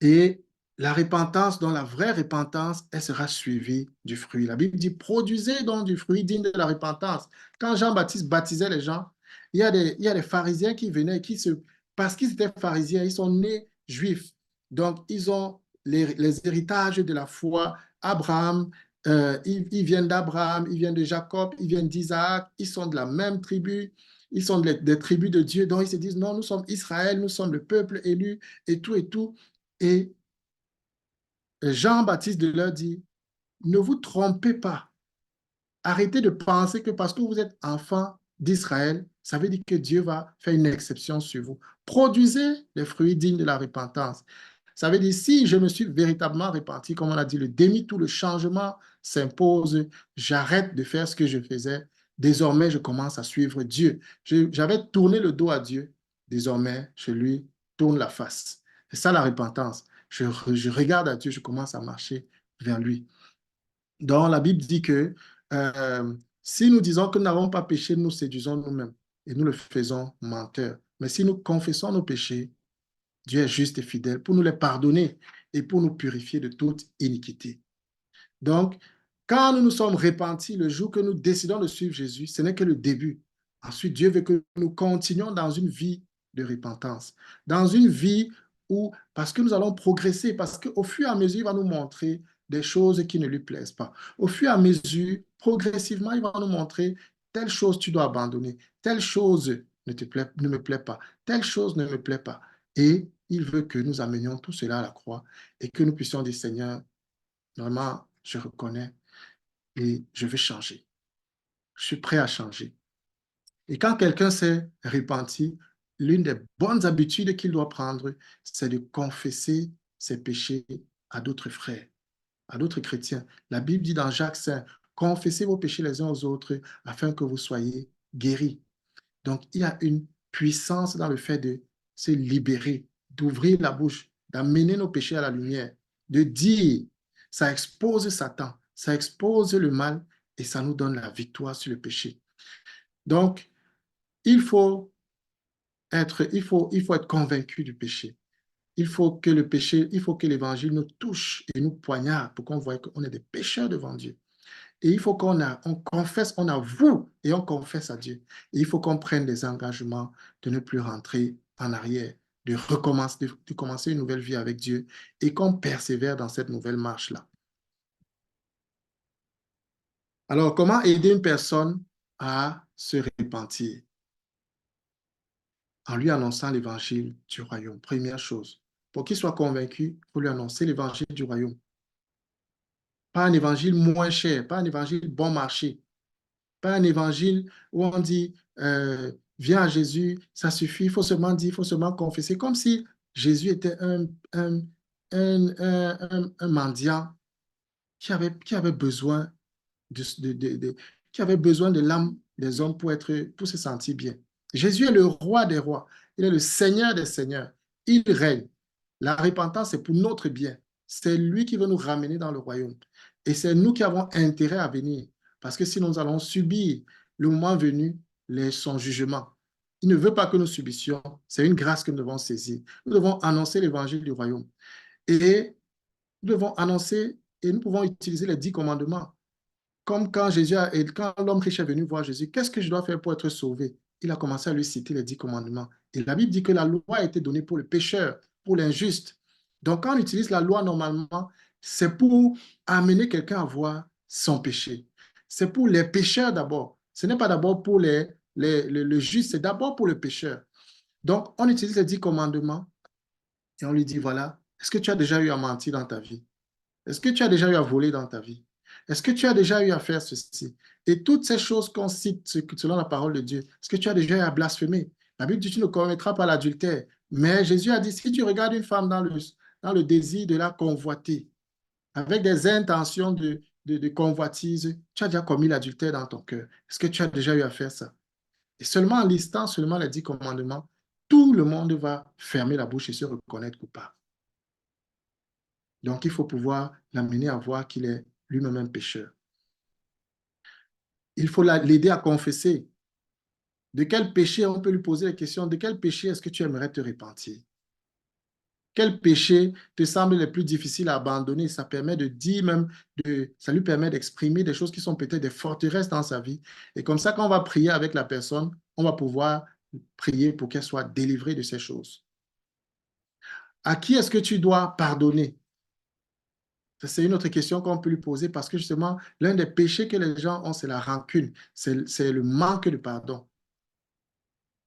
Et la repentance, dans la vraie repentance, elle sera suivie du fruit. La Bible dit, produisez donc du fruit digne de la repentance. Quand Jean-Baptiste baptisait les gens, il y a des pharisiens qui venaient, parce qu'ils étaient pharisiens, ils sont nés juifs. Donc, ils ont les héritages de la foi. Abraham, ils viennent d'Abraham, ils viennent de Jacob, ils viennent d'Isaac, ils sont de la même tribu, ils sont des tribus de Dieu. Donc, ils se disent, non, nous sommes Israël, nous sommes le peuple élu et tout et tout. Et Jean-Baptiste de leur dit, ne vous trompez pas. Arrêtez de penser que parce que vous êtes enfant d'Israël, ça veut dire que Dieu va faire une exception sur vous. Produisez les fruits dignes de la repentance. Ça veut dire, si je me suis véritablement repenti, comme on a dit, le demi-tour, le changement s'impose, j'arrête de faire ce que je faisais. Désormais, je commence à suivre Dieu. J'avais tourné le dos à Dieu. Désormais, je lui tourne la face. C'est ça la repentance. Je regarde à Dieu, je commence à marcher vers lui. Donc, la Bible dit que si nous disons que nous n'avons pas péché, nous séduisons nous-mêmes et nous le faisons menteur. Mais si nous confessons nos péchés, Dieu est juste et fidèle pour nous les pardonner et pour nous purifier de toute iniquité. Donc, quand nous nous sommes repentis, le jour que nous décidons de suivre Jésus, ce n'est que le début. Ensuite, Dieu veut que nous continuions dans une vie de repentance, dans une vie où, parce que nous allons progresser, parce qu'au fur et à mesure, il va nous montrer des choses qui ne lui plaisent pas. Au fur et à mesure, progressivement, il va nous montrer telle chose tu dois abandonner, telle chose ne me plaît pas, telle chose ne me plaît pas. Et il veut que nous amenions tout cela à la croix et que nous puissions dire, Seigneur, vraiment, je reconnais, et je veux changer. Je suis prêt à changer. Et quand quelqu'un s'est repenti, l'une des bonnes habitudes qu'il doit prendre, c'est de confesser ses péchés à d'autres frères, à d'autres chrétiens. La Bible dit dans Jacques 5, confessez vos péchés les uns aux autres afin que vous soyez guéris. Donc, il y a une puissance dans le fait de se libérer, d'ouvrir la bouche, d'amener nos péchés à la lumière, de dire, ça expose Satan, ça expose le mal et ça nous donne la victoire sur le péché. Donc, il faut être convaincu du péché. Il faut que le péché, il faut que l'évangile nous touche et nous poignarde pour qu'on voie qu'on est des pécheurs devant Dieu. Et il faut on confesse, on avoue et on confesse à Dieu. Et il faut qu'on prenne des engagements de ne plus rentrer en arrière, de recommencer, de commencer une nouvelle vie avec Dieu et qu'on persévère dans cette nouvelle marche-là. Alors, comment aider une personne à se repentir? En lui annonçant l'évangile du royaume. Première chose. Pour qu'il soit convaincu, il faut lui annoncer l'évangile du royaume. Pas un évangile moins cher, pas un évangile bon marché, pas un évangile où on dit viens à Jésus, ça suffit, il faut seulement dire, il faut seulement confesser, comme si Jésus était un mendiant qui avait besoin qui avait besoin de l'âme des hommes pour se sentir bien. Jésus est le roi des rois. Il est le Seigneur des seigneurs. Il règne. La repentance, c'est pour notre bien. C'est lui qui veut nous ramener dans le royaume. Et c'est nous qui avons intérêt à venir. Parce que si nous allons subir le moment venu son jugement, il ne veut pas que nous subissions. C'est une grâce que nous devons saisir. Nous devons annoncer l'évangile du royaume. Et nous devons annoncer et nous pouvons utiliser les 10 commandements. Comme quand quand l'homme riche est venu voir Jésus, qu'est-ce que je dois faire pour être sauvé? Il a commencé à lui citer les 10 commandements. Et la Bible dit que la loi a été donnée pour le pécheur, pour l'injuste. Donc, quand on utilise la loi normalement, c'est pour amener quelqu'un à voir son péché. C'est pour les pécheurs d'abord. Ce n'est pas d'abord pour le juste, c'est d'abord pour le pécheur. Donc, on utilise les 10 commandements et on lui dit, voilà, est-ce que tu as déjà eu à mentir dans ta vie? Est-ce que tu as déjà eu à voler dans ta vie? Est-ce que tu as déjà eu à faire ceci? Et toutes ces choses qu'on cite selon la parole de Dieu, est-ce que tu as déjà eu à blasphémer? La Bible dit, tu ne commettras pas l'adultère. Mais Jésus a dit, si tu regardes une femme dans le désir de la convoiter, avec des intentions de convoitise, tu as déjà commis l'adultère dans ton cœur. Est-ce que tu as déjà eu à faire ça? Et seulement en listant seulement les 10 commandements, tout le monde va fermer la bouche et se reconnaître coupable. Donc, il faut pouvoir l'amener à voir qu'il est lui-même un pécheur. Il faut l'aider à confesser. De quel péché, on peut lui poser la question, de quel péché est-ce que tu aimerais te repentir? Quel péché te semble le plus difficile à abandonner? Ça permet de dire même, ça lui permet d'exprimer des choses qui sont peut-être des forteresses dans sa vie. Et comme ça, quand on va prier avec la personne, on va pouvoir prier pour qu'elle soit délivrée de ces choses. À qui est-ce que tu dois pardonner? C'est une autre question qu'on peut lui poser parce que justement, l'un des péchés que les gens ont, c'est la rancune, c'est le manque de pardon.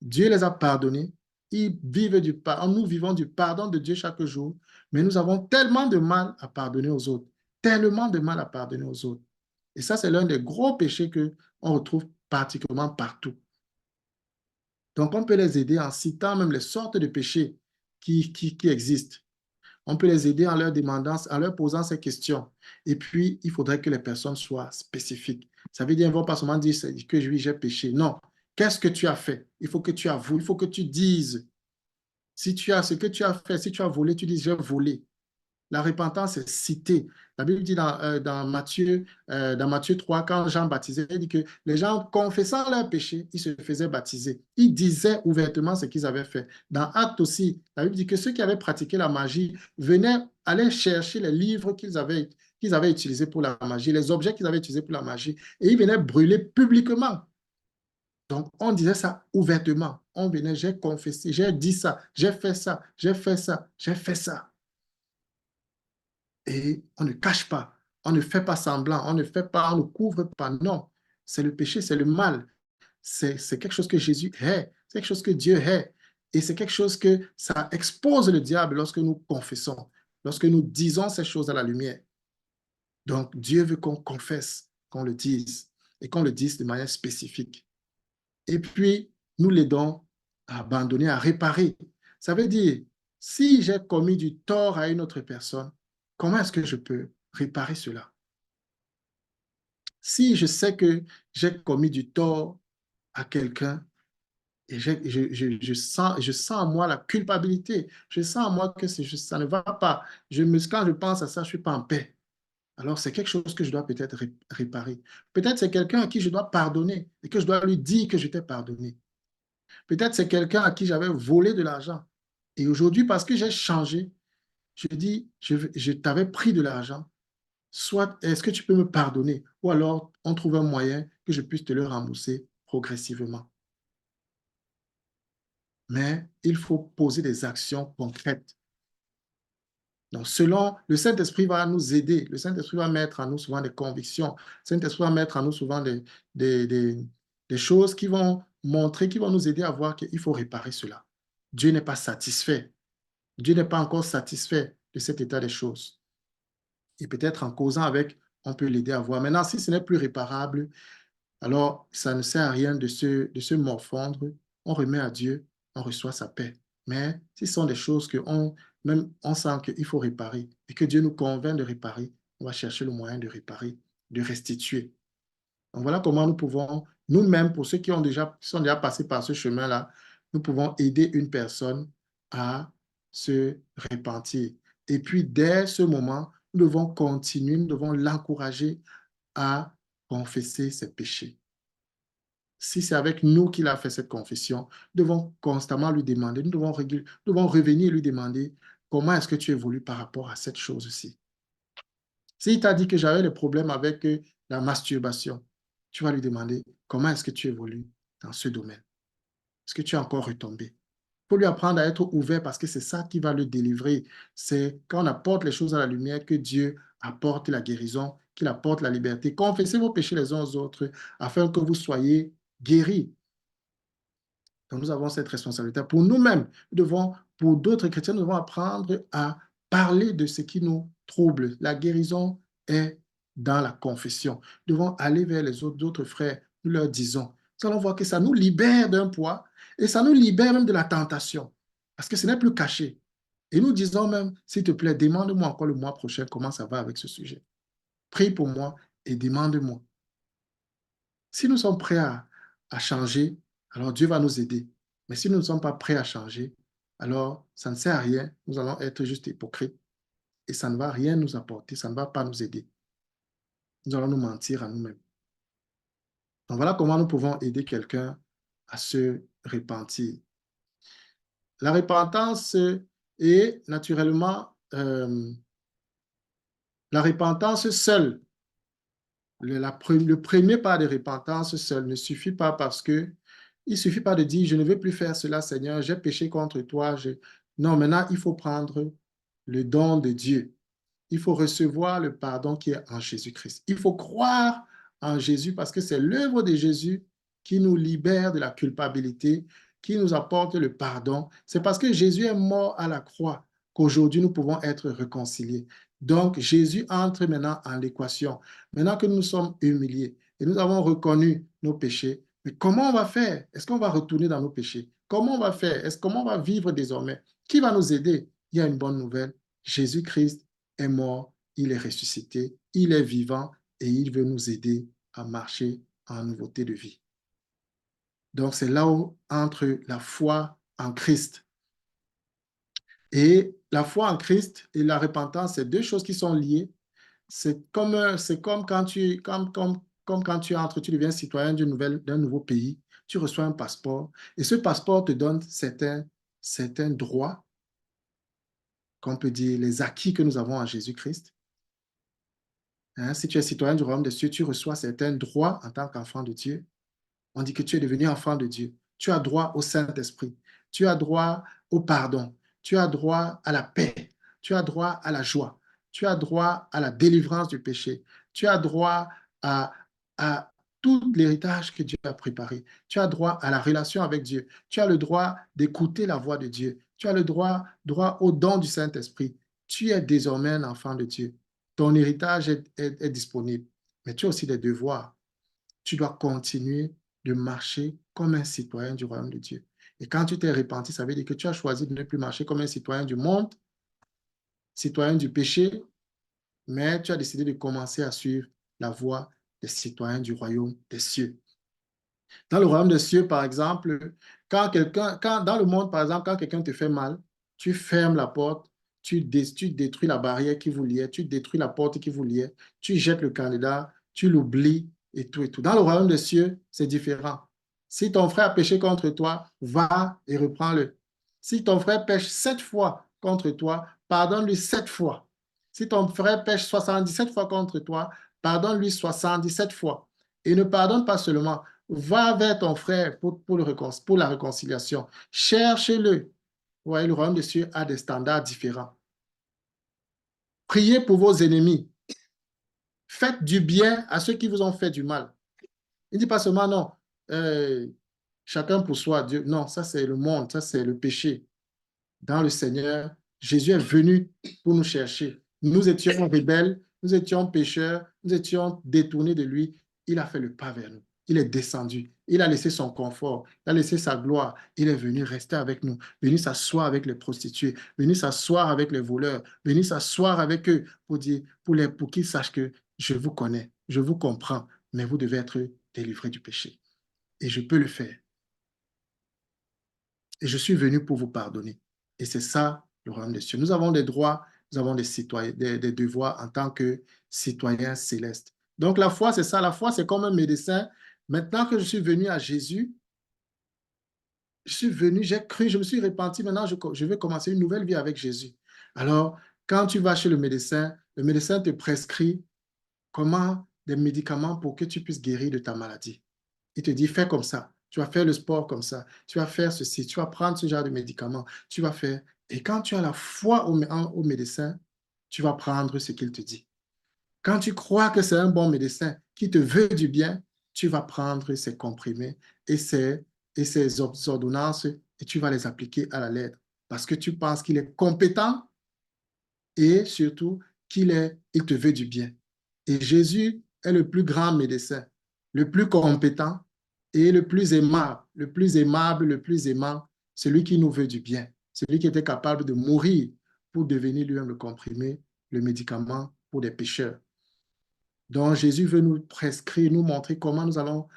Dieu les a pardonnés, ils vivent nous vivons du pardon de Dieu chaque jour, mais nous avons tellement de mal à pardonner aux autres, tellement de mal à pardonner aux autres. Et ça, c'est l'un des gros péchés qu'on retrouve particulièrement partout. Donc, on peut les aider en citant même les sortes de péchés qui existent. On peut les aider en leur demandant, en leur posant ces questions. Et puis, il faudrait que les personnes soient spécifiques. Ça veut dire, ils ne vont pas seulement dire que oui, j'ai péché. Non. Qu'est-ce que tu as fait? Il faut que tu avoues, il faut que tu dises. Si tu as ce que tu as fait, si tu as volé, tu dis j'ai volé. La repentance est citée. La Bible dit dans Matthieu 3, quand Jean baptisait, il dit que les gens, confessant leurs péchés, ils se faisaient baptiser. Ils disaient ouvertement ce qu'ils avaient fait. Dans Actes aussi, la Bible dit que ceux qui avaient pratiqué la magie allaient chercher les livres qu'ils avaient utilisés pour la magie, les objets qu'ils avaient utilisés pour la magie, et ils venaient brûler publiquement. Donc, on disait ça ouvertement. On venait, j'ai confessé, j'ai dit ça, j'ai fait ça, j'ai fait ça, j'ai fait ça. Et on ne cache pas, on ne fait pas semblant, on ne couvre pas. Non, c'est le péché, c'est le mal. C'est quelque chose que Jésus hait, c'est quelque chose que Dieu hait. Et c'est quelque chose que ça expose le diable lorsque nous confessons, lorsque nous disons ces choses à la lumière. Donc, Dieu veut qu'on confesse. qu'on le dise et qu'on le dise de manière spécifique. Et puis, nous l'aidons à abandonner, à réparer. Ça veut dire, si j'ai commis du tort à une autre personne, comment est-ce que je peux réparer cela? Si je sais que j'ai commis du tort à quelqu'un et je sens en moi la culpabilité, je sens en moi que ça ne va pas, quand je pense à ça, je ne suis pas en paix. Alors, c'est quelque chose que je dois peut-être réparer. Peut-être c'est quelqu'un à qui je dois pardonner et que je dois lui dire que je t'ai pardonné. Peut-être c'est quelqu'un à qui j'avais volé de l'argent. Et aujourd'hui, parce que j'ai changé, je dis, je t'avais pris de l'argent. Soit est-ce que tu peux me pardonner? Ou alors on trouve un moyen que je puisse te le rembourser progressivement. Mais il faut poser des actions concrètes. Donc, selon le Saint-Esprit va nous aider. Le Saint-Esprit va mettre en nous souvent des convictions. Le Saint-Esprit va mettre en nous souvent des, des, des choses qui vont montrer, qui vont nous aider à voir qu'il faut réparer cela. Dieu n'est pas satisfait. Dieu n'est pas encore satisfait de cet état des choses. Et peut-être en causant avec, on peut l'aider à voir. Maintenant, si ce n'est plus réparable, alors ça ne sert à rien de se morfondre. On remet à Dieu, on reçoit sa paix. Mais si ce sont des choses même on sent qu'il faut réparer et que Dieu nous convainc de réparer, on va chercher le moyen de réparer, de restituer. Donc voilà comment nous pouvons, nous-mêmes, pour ceux qui sont déjà passés par ce chemin-là, nous pouvons aider une personne à se repentir. Et puis, dès ce moment, nous devons continuer, nous devons l'encourager à confesser ses péchés. Si c'est avec nous qu'il a fait cette confession, nous devons constamment lui demander, nous devons revenir et lui demander comment est-ce que tu évolues par rapport à cette chose-ci. S'il t'a dit que j'avais des problèmes avec la masturbation, tu vas lui demander comment est-ce que tu évolues dans ce domaine. Est-ce que tu es encore retombé? Il faut lui apprendre à être ouvert parce que c'est ça qui va le délivrer. C'est quand on apporte les choses à la lumière que Dieu apporte la guérison, qu'il apporte la liberté. Confessez vos péchés les uns aux autres afin que vous soyez guéris. Donc nous avons cette responsabilité. Pour nous-mêmes, pour d'autres chrétiens, nous devons apprendre à parler de ce qui nous trouble. La guérison est dans la confession. Nous devons aller vers les autres frères, nous leur disons. Nous allons voir que ça nous libère d'un poids et ça nous libère même de la tentation parce que ce n'est plus caché. Et nous disons même, s'il te plaît, demande-moi encore le mois prochain comment ça va avec ce sujet. Prie pour moi et demande-moi. Si nous sommes prêts à changer, alors Dieu va nous aider. Mais si nous ne sommes pas prêts à changer, alors ça ne sert à rien. Nous allons être juste hypocrites et ça ne va rien nous apporter, ça ne va pas nous aider. Nous allons nous mentir à nous-mêmes. Donc voilà comment nous pouvons aider quelqu'un à se repentir. La repentance est naturellement la repentance seule. Le premier pas de repentance seul ne suffit pas parce que il ne suffit pas de dire, je ne veux plus faire cela, Seigneur, j'ai péché contre toi. Non, maintenant, il faut prendre le don de Dieu. Il faut recevoir le pardon qui est en Jésus-Christ. Il faut croire en Jésus parce que c'est l'œuvre de Jésus qui nous libère de la culpabilité, qui nous apporte le pardon. C'est parce que Jésus est mort à la croix qu'aujourd'hui nous pouvons être réconciliés. Donc, Jésus entre maintenant en l'équation. Maintenant que nous sommes humiliés et nous avons reconnu nos péchés, mais comment on va faire? Est-ce qu'on va retourner dans nos péchés? Comment on va faire? Comment on va vivre désormais? Qui va nous aider? Il y a une bonne nouvelle. Jésus-Christ est mort, il est ressuscité, il est vivant et il veut nous aider à marcher en nouveauté de vie. Donc, c'est là où entre la foi en Christ. Et la foi en Christ et la repentance, c'est deux choses qui sont liées. C'est comme quand quand tu entres, tu deviens citoyen d'un nouveau pays, tu reçois un passeport et ce passeport te donne certains droits, qu'on peut dire les acquis que nous avons en Jésus-Christ. Hein, si tu es citoyen du royaume des cieux, tu reçois certains droits en tant qu'enfant de Dieu. On dit que tu es devenu enfant de Dieu. Tu as droit au Saint-Esprit. Tu as droit au pardon. Tu as droit à la paix. Tu as droit à la joie. Tu as droit à la délivrance du péché. Tu as droit à tout l'héritage que Dieu a préparé. Tu as droit à la relation avec Dieu. Tu as le droit d'écouter la voix de Dieu. Tu as le droit au don du Saint-Esprit. Tu es désormais un enfant de Dieu. Ton héritage est disponible. mais tu as aussi des devoirs. Tu dois continuer de marcher comme un citoyen du royaume de Dieu. Et quand tu t'es repenti, ça veut dire que tu as choisi de ne plus marcher comme un citoyen du monde, citoyen du péché, mais tu as décidé de commencer à suivre la voie des citoyens du royaume des cieux. Dans le royaume des cieux, par exemple, dans le monde, par exemple, quand quelqu'un te fait mal, tu fermes la porte, tu détruis la barrière qui vous liait, tu détruis la porte qui vous liait, tu jettes le candidat, tu l'oublies et tout et tout. Dans le royaume des cieux, c'est différent. Si ton frère a péché contre toi, va et reprends-le. Si ton frère pêche 7 fois contre toi, pardonne-lui 7 fois. Si ton frère pêche 77 fois contre toi, pardonne-lui 77 fois. Et ne pardonne pas seulement, va vers ton frère pour la réconciliation. Cherchez-le. Vous voyez, le royaume des cieux a des standards différents. Priez pour vos ennemis. Faites du bien à ceux qui vous ont fait du mal. Il ne dit pas seulement non, euh, chacun pour soi, Dieu. Non, ça c'est le monde, ça c'est le péché. Dans le Seigneur, Jésus est venu pour nous chercher. Nous étions rebelles, nous étions pécheurs, nous étions détournés de lui. Il a fait le pas vers nous. Il est descendu. Il a laissé son confort. Il a laissé sa gloire. Il est venu rester avec nous, venu s'asseoir avec les prostituées, venu s'asseoir avec les voleurs, venu s'asseoir avec eux pour qu'ils sachent que je vous connais, je vous comprends, mais vous devez être délivrés du péché. Et je peux le faire. Et je suis venu pour vous pardonner. Et c'est ça, le royaume des cieux. Nous avons des droits, nous avons des citoyens, des devoirs en tant que citoyens célestes. Donc la foi, c'est ça. La foi, c'est comme un médecin. Maintenant que je suis venu à Jésus, je suis venu, j'ai cru, je me suis repenti. Maintenant, je vais commencer une nouvelle vie avec Jésus. Alors, quand tu vas chez le médecin te prescrit comment des médicaments pour que tu puisses guérir de ta maladie. Il te dit, fais comme ça. Tu vas faire le sport comme ça. Tu vas faire ceci. Tu vas prendre ce genre de médicaments. Tu vas faire. Et quand tu as la foi au médecin, tu vas prendre ce qu'il te dit. Quand tu crois que c'est un bon médecin qui te veut du bien, tu vas prendre ses comprimés et ses ordonnances et tu vas les appliquer à la lettre parce que tu penses qu'il est compétent et surtout il te veut du bien. Et Jésus est le plus grand médecin, le plus compétent et le plus aimable, le plus aimant, celui qui nous veut du bien, celui qui était capable de mourir pour devenir lui-même le comprimé, le médicament pour des pécheurs. Donc Jésus veut nous prescrire, nous montrer comment nous allons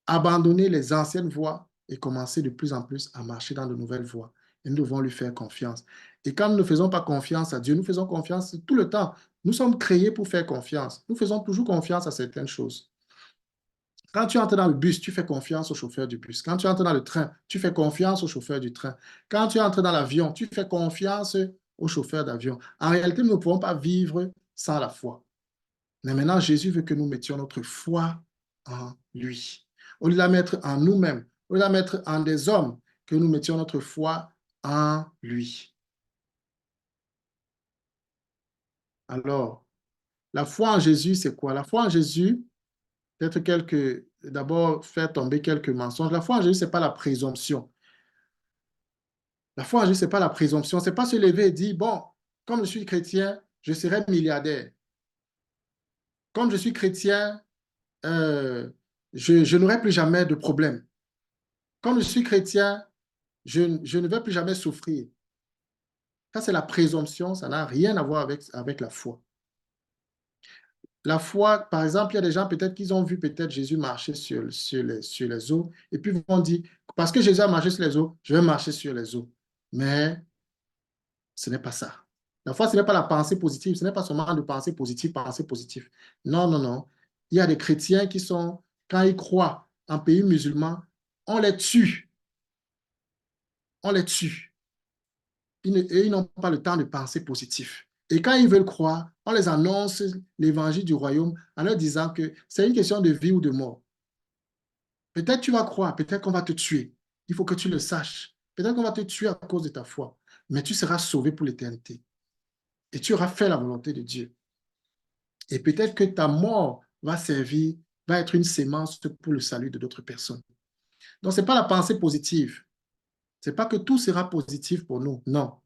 abandonner les anciennes voies et commencer de plus en plus à marcher dans de nouvelles voies. Et nous devons lui faire confiance. Et quand nous ne faisons pas confiance à Dieu, nous faisons confiance tout le temps. Nous sommes créés pour faire confiance. Nous faisons toujours confiance à certaines choses. Quand tu entres dans le bus, tu fais confiance au chauffeur du bus. Quand tu entres dans le train, tu fais confiance au chauffeur du train. Quand tu entres dans l'avion, tu fais confiance au chauffeur d'avion. En réalité, nous ne pouvons pas vivre sans la foi. Mais maintenant, Jésus veut que nous mettions notre foi en lui. Au lieu de la mettre en nous-mêmes, au lieu de la mettre en des hommes, que nous mettions notre foi en lui. Alors, la foi en Jésus, c'est quoi? La foi en Jésus, d'abord faire tomber quelques mensonges. La foi en Jésus, ce n'est pas la présomption. La foi en Jésus, ce n'est pas la présomption. Ce n'est pas se lever et dire, bon, comme je suis chrétien, je serai milliardaire. Comme je suis chrétien, je n'aurai plus jamais de problème. Comme je suis chrétien, je ne vais plus jamais souffrir. Ça, c'est la présomption, ça n'a rien à voir avec la foi. La foi, par exemple, il y a des gens peut-être qui ont vu peut-être Jésus marcher sur les eaux et puis ils vont dire, parce que Jésus a marché sur les eaux, je vais marcher sur les eaux. Mais ce n'est pas ça. La foi, ce n'est pas la pensée positive, ce n'est pas seulement de penser positive, penser positif. Non, non, non. Il y a des chrétiens qui sont, quand ils croient en pays musulman, on les tue. On les tue. Et ils n'ont pas le temps de penser positif. Et quand ils veulent croire, on les annonce l'évangile du royaume en leur disant que c'est une question de vie ou de mort. Peut-être tu vas croire, peut-être qu'on va te tuer. Il faut que tu le saches. Peut-être qu'on va te tuer à cause de ta foi, mais tu seras sauvé pour l'éternité. Et tu auras fait la volonté de Dieu. Et peut-être que ta mort va servir, va être une sémence pour le salut de d'autres personnes. Donc, ce n'est pas la pensée positive. Ce n'est pas que tout sera positif pour nous. Non.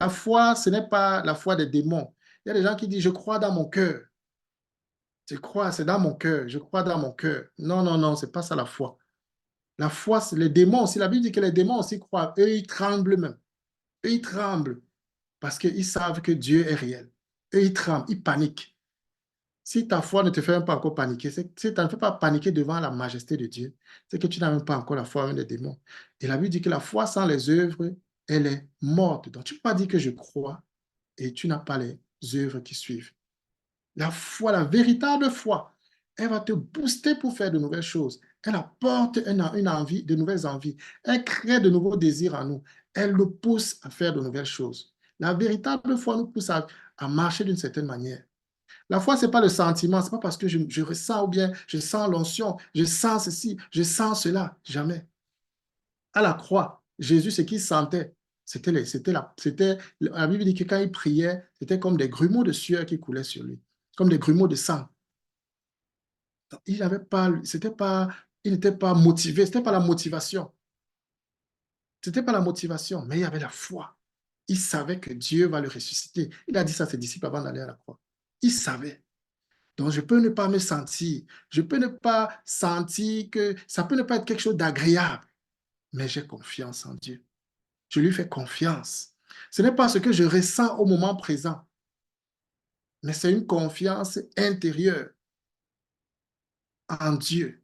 La foi, ce n'est pas la foi des démons. Il y a des gens qui disent, je crois dans mon cœur. Je crois, c'est dans mon cœur. Je crois dans mon cœur. Non, non, non, c'est pas ça la foi. La foi, c'est les démons aussi. La Bible dit que les démons aussi croient. Eux, ils tremblent même. Eux, ils tremblent parce qu'ils savent que Dieu est réel. Eux, ils tremblent, ils paniquent. Si ta foi ne te fait même pas encore paniquer, si tu ne fais pas paniquer devant la majesté de Dieu, c'est que tu n'as même pas encore la foi avec les démons. Et la Bible dit que la foi sans les œuvres, elle est morte. Donc, tu ne peux pas dire que je crois et tu n'as pas les œuvres qui suivent. La foi, la véritable foi, elle va te booster pour faire de nouvelles choses. Elle apporte une envie, de nouvelles envies. Elle crée de nouveaux désirs en nous. Elle nous pousse à faire de nouvelles choses. La véritable foi nous pousse à marcher d'une certaine manière. La foi, ce n'est pas le sentiment, ce n'est pas parce que je ressens ou bien je sens l'onction, je sens ceci, je sens cela. Jamais. À la croix, Jésus, ce qu'il sentait, la Bible dit que quand il priait, c'était comme des grumeaux de sueur qui coulaient sur lui, comme des grumeaux de sang. Il n'avait pas, il n'était pas motivé, ce n'était pas la motivation. Ce n'était pas la motivation, mais il avait la foi. Il savait que Dieu va le ressusciter. Il a dit ça à ses disciples avant d'aller à la croix. Il savait. Donc, je peux ne pas me sentir, je peux ne pas sentir que ça peut ne pas être quelque chose d'agréable, mais j'ai confiance en Dieu. Je lui fais confiance. Ce n'est pas ce que je ressens au moment présent, mais c'est une confiance intérieure en Dieu,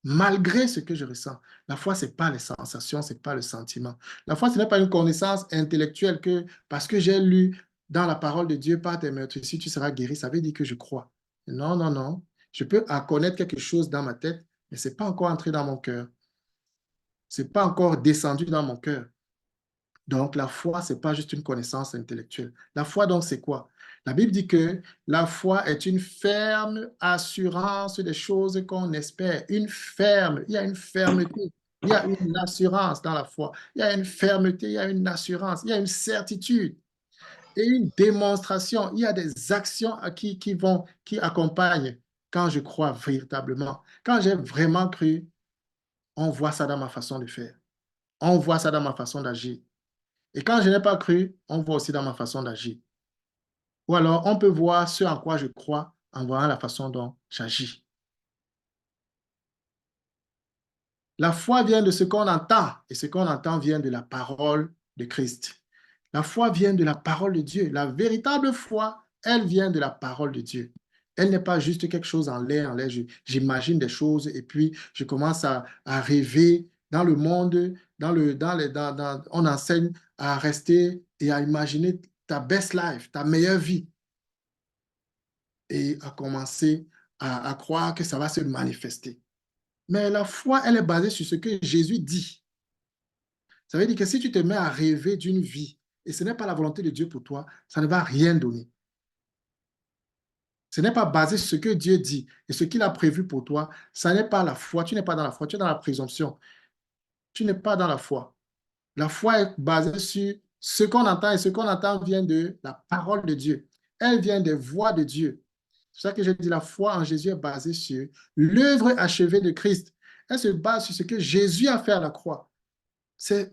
malgré ce que je ressens. La foi, ce n'est pas les sensations, ce n'est pas le sentiment. La foi, ce n'est pas une connaissance intellectuelle que parce que j'ai lu dans la parole de Dieu par tes meurtrissures, tu seras guéri. Ça veut dire que je crois. Non, non, non. Je peux connaître quelque chose dans ma tête, mais ce n'est pas encore entré dans mon cœur. Ce n'est pas encore descendu dans mon cœur. Donc, la foi, ce n'est pas juste une connaissance intellectuelle. La foi, donc, c'est quoi? La Bible dit que la foi est une ferme assurance des choses qu'on espère. Une ferme, il y a une fermeté, il y a une assurance dans la foi. Il y a une fermeté, il y a une assurance, il y a une certitude et une démonstration. Il y a des actions qui accompagnent quand je crois véritablement. Quand j'ai vraiment cru, on voit ça dans ma façon de faire. On voit ça dans ma façon d'agir. Et quand je n'ai pas cru, on voit aussi dans ma façon d'agir. Ou alors, on peut voir ce en quoi je crois en voyant la façon dont j'agis. La foi vient de ce qu'on entend, et ce qu'on entend vient de la parole de Christ. La foi vient de la parole de Dieu. La véritable foi, elle vient de la parole de Dieu. Elle n'est pas juste quelque chose en l'air, j'imagine des choses et puis je commence à rêver dans le monde, on enseigne à rester et à imaginer ta best life, ta meilleure vie et à commencer à croire que ça va se manifester. Mais la foi, elle est basée sur ce que Jésus dit. Ça veut dire que si tu te mets à rêver d'une vie et ce n'est pas la volonté de Dieu pour toi, ça ne va rien donner. Ce n'est pas basé sur ce que Dieu dit et ce qu'il a prévu pour toi. Ça n'est pas la foi. Tu n'es pas dans la foi, tu es dans la présomption. Tu n'es pas dans la foi. La foi est basée sur ce qu'on entend et ce qu'on entend vient de la parole de Dieu. Elle vient des voix de Dieu. C'est ça que j'ai dit, la foi en Jésus est basée sur l'œuvre achevée de Christ. Elle se base sur ce que Jésus a fait à la croix.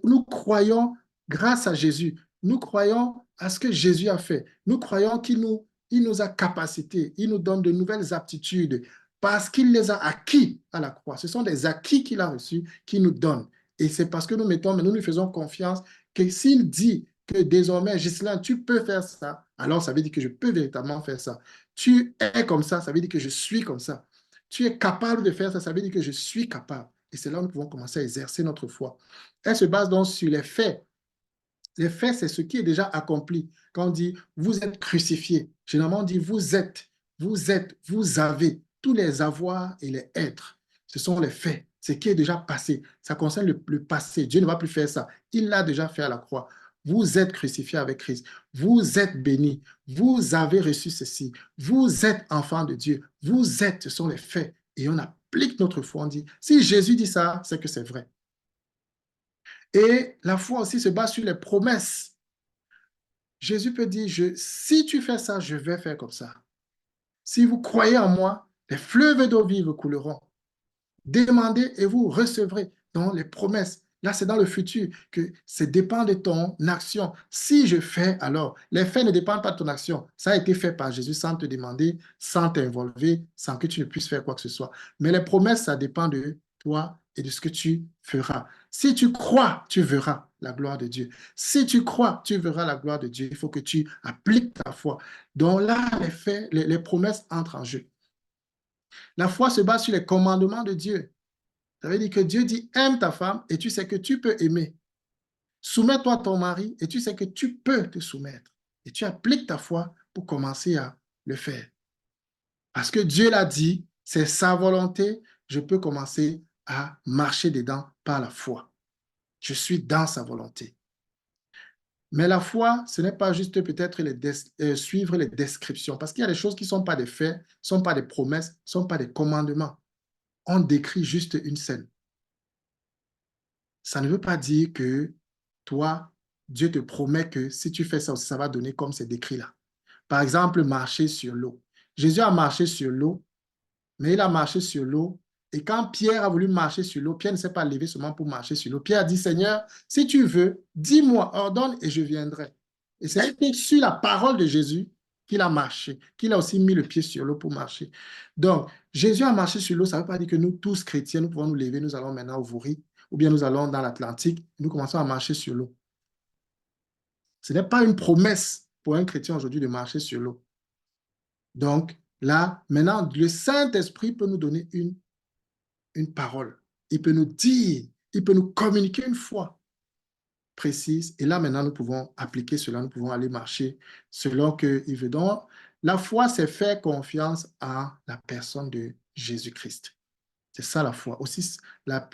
Nous croyons grâce à Jésus. Nous croyons à ce que Jésus a fait. Nous croyons il nous a capacités. Il nous donne de nouvelles aptitudes parce qu'il les a acquis à la croix. Ce sont des acquis qu'il a reçus qu'il nous donne. Et c'est parce que nous lui faisons confiance que s'il dit que désormais, Ghislain, tu peux faire ça, alors ça veut dire que je peux véritablement faire ça. Tu es comme ça veut dire que je suis comme ça. Tu es capable de faire ça, ça veut dire que je suis capable. Et c'est là où nous pouvons commencer à exercer notre foi. Elle se base donc sur les faits. Les faits, c'est ce qui est déjà accompli. Quand on dit « vous êtes crucifiés », généralement on dit « vous êtes »,« vous avez », tous les avoirs et les êtres. Ce sont les faits, ce qui est déjà passé. Ça concerne le passé. Dieu ne va plus faire ça. Il l'a déjà fait à la croix. Vous êtes crucifiés avec Christ. Vous êtes bénis. Vous avez reçu ceci. Vous êtes enfants de Dieu. Vous êtes, ce sont les faits. Et on applique notre foi. On dit, si Jésus dit ça, c'est que c'est vrai. Et la foi aussi se base sur les promesses. Jésus peut dire, si tu fais ça, je vais faire comme ça. Si vous croyez en moi, les fleuves d'eau vive couleront. Demandez et vous recevrez. Donc les promesses, Là, c'est dans le futur que ça dépend de ton action. Si je fais, alors, les faits ne dépendent pas de ton action. Ça a été fait par Jésus sans te demander, sans t'involver, sans que tu ne puisses faire quoi que ce soit. Mais les promesses, ça dépend de toi et de ce que tu feras. Si tu crois, tu verras la gloire de Dieu. Si tu crois, tu verras la gloire de Dieu. Il faut que tu appliques ta foi. Donc là, les faits, les promesses entrent en jeu. La foi se base sur les commandements de Dieu. Ça veut dire que Dieu dit, aime ta femme et tu sais que tu peux aimer. Soumets-toi à ton mari et tu sais que tu peux te soumettre. Et tu appliques ta foi pour commencer à le faire. Parce que Dieu l'a dit, c'est sa volonté, je peux commencer à marcher dedans par la foi. Je suis dans sa volonté. Mais la foi, ce n'est pas juste peut-être suivre les descriptions, parce qu'il y a des choses qui ne sont pas des faits, ne sont pas des promesses, ne sont pas des commandements. On décrit juste une scène. Ça ne veut pas dire que toi, Dieu te promet que si tu fais ça aussi, ça va donner comme c'est décrit là. Par exemple, marcher sur l'eau. Jésus a marché sur l'eau, mais il a marché sur l'eau. Et quand Pierre a voulu marcher sur l'eau, Pierre ne s'est pas levé seulement pour marcher sur l'eau. Pierre a dit, Seigneur, si tu veux, dis-moi, ordonne et je viendrai. Et c'est sur la parole de Jésus qu'il a marché, qu'il a aussi mis le pied sur l'eau pour marcher. Donc, Jésus a marché sur l'eau, ça ne veut pas dire que nous, tous chrétiens, nous pouvons nous lever, nous allons maintenant au Vouri, ou bien nous allons dans l'Atlantique, nous commençons à marcher sur l'eau. Ce n'est pas une promesse pour un chrétien aujourd'hui de marcher sur l'eau. Donc, là, maintenant, le Saint-Esprit peut nous donner une parole. Il peut nous dire, il peut nous communiquer une foi précise. Et là, maintenant, nous pouvons appliquer cela, nous pouvons aller marcher selon qu'il veut. Donc, la foi, c'est faire confiance à la personne de Jésus-Christ. C'est ça la foi. Aussi, la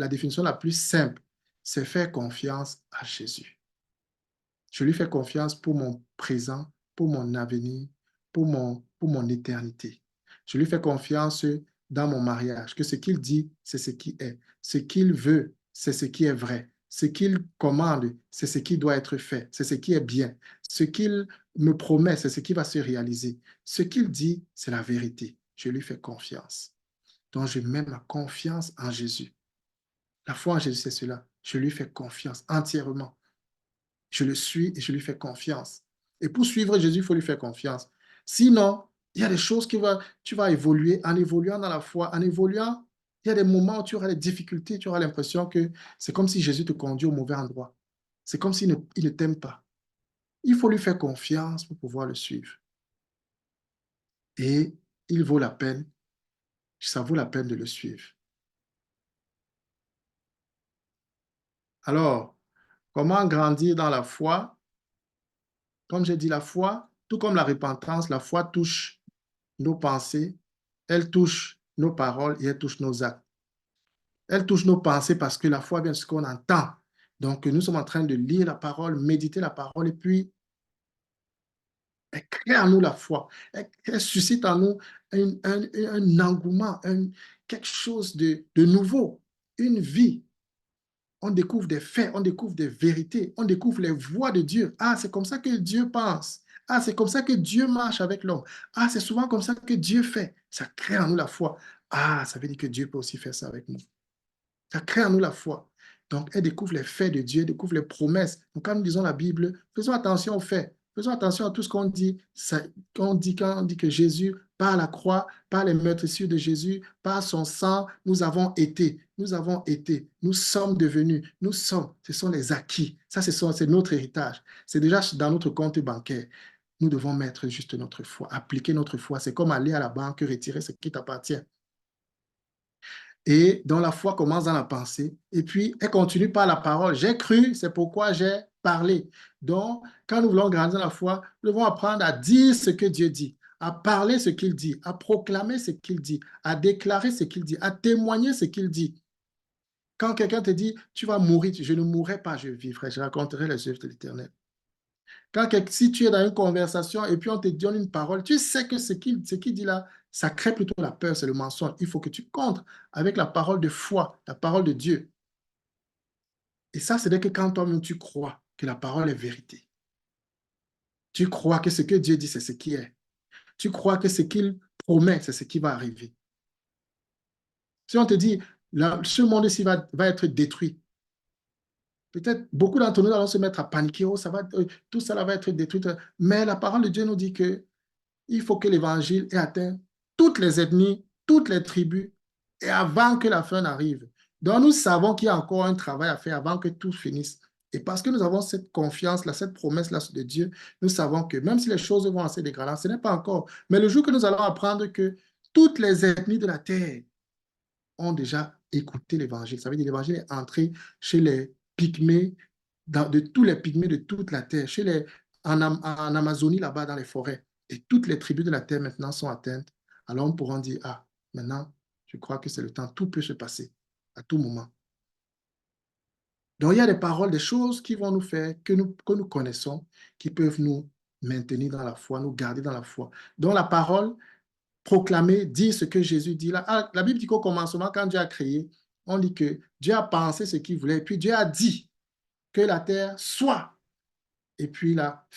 définition la plus simple, c'est faire confiance à Jésus. Je lui fais confiance pour mon présent, pour mon avenir, pour mon éternité. Je lui fais confiance dans mon mariage, que ce qu'il dit, c'est ce qui est. Ce qu'il veut, c'est ce qui est vrai. Ce qu'il commande, c'est ce qui doit être fait. C'est ce qui est bien. Ce qu'il me promet, c'est ce qui va se réaliser. Ce qu'il dit, c'est la vérité. Je lui fais confiance. Donc, je mets ma confiance en Jésus. La foi en Jésus, c'est cela. Je lui fais confiance entièrement. Je le suis et je lui fais confiance. Et pour suivre Jésus, il faut lui faire confiance. Sinon, il y a des choses tu vas évoluer. En évoluant dans la foi, en évoluant, il y a des moments où tu auras des difficultés, tu auras l'impression que c'est comme si Jésus te conduit au mauvais endroit. C'est comme s'il ne t'aime pas. Il faut lui faire confiance pour pouvoir le suivre. Et il vaut la peine, ça vaut la peine de le suivre. Alors, comment grandir dans la foi? Comme j'ai dit, la foi, tout comme la repentance, la foi touche nos pensées, elle touche nos paroles et elle touche nos actes. Elle touche nos pensées parce que la foi vient de ce qu'on entend. Donc, nous sommes en train de lire la parole, méditer la parole et puis elle crée en nous la foi. Elle suscite en nous un engouement, quelque chose de nouveau, une vie. On découvre des faits, on découvre des vérités, on découvre les voies de Dieu. Ah, c'est comme ça que Dieu pense. Ah, c'est comme ça que Dieu marche avec l'homme. Ah, c'est souvent comme ça que Dieu fait. Ça crée en nous la foi. Ah, ça veut dire que Dieu peut aussi faire ça avec nous. Ça crée en nous la foi. Donc, elle découvre les faits de Dieu, elle découvre les promesses. Donc, quand nous lisons la Bible, faisons attention aux faits. Faisons attention à tout ce qu'on dit. Quand on dit que Jésus, par la croix, par les meurtrissures de Jésus, par son sang, nous avons été, nous sommes devenus, ce sont les acquis. Ça, c'est notre héritage. C'est déjà dans notre compte bancaire. Nous devons mettre juste notre foi, appliquer notre foi. C'est comme aller à la banque, retirer ce qui t'appartient. Et donc la foi commence dans la pensée et puis elle continue par la parole. J'ai cru, c'est pourquoi j'ai parlé. Donc, quand nous voulons grandir dans la foi, nous devons apprendre à dire ce que Dieu dit, à parler ce qu'il dit, à proclamer ce qu'il dit, à déclarer ce qu'il dit, à témoigner ce qu'il dit. Quand quelqu'un te dit, tu vas mourir, je ne mourrai pas, je vivrai, je raconterai les œuvres de l'Éternel. Si tu es dans une conversation et puis on te donne une parole, tu sais que ce qu'il dit là, ça crée plutôt la peur, c'est le mensonge. Il faut que tu contres avec la parole de foi, la parole de Dieu. Et ça, c'est que quand toi-même tu crois que la parole est vérité. Tu crois que ce que Dieu dit, c'est ce qui est. Tu crois que ce qu'il promet, c'est ce qui va arriver. Si on te dit, ce monde ici va être détruit, Peut-être beaucoup d'entre nous allons se mettre à paniquer, oh, tout ça va être détruit. Mais la parole de Dieu nous dit que il faut que l'évangile ait atteint toutes les ethnies, toutes les tribus, et avant que la fin n'arrive. Donc nous savons qu'il y a encore un travail à faire avant que tout finisse. Et parce que nous avons cette confiance-là, cette promesse-là de Dieu, nous savons que même si les choses vont assez dégradantes, ce n'est pas encore. Mais le jour que nous allons apprendre que toutes les ethnies de la terre ont déjà écouté l'évangile, ça veut dire que l'évangile est entré chez les pygmées, de tous les pygmées de toute la terre, en Amazonie, là-bas, dans les forêts. Et toutes les tribus de la terre maintenant sont atteintes. Alors on pourra dire, ah, maintenant, je crois que c'est le temps, tout peut se passer à tout moment. Donc il y a des paroles, des choses qui vont nous faire, que nous connaissons, qui peuvent nous maintenir dans la foi, nous garder dans la foi. Donc la parole, proclamer, dire ce que Jésus dit. La Bible dit qu'au commencement, quand Dieu a créé, on dit que Dieu a pensé ce qu'il voulait, et puis Dieu a dit que la terre soit. Et puis il a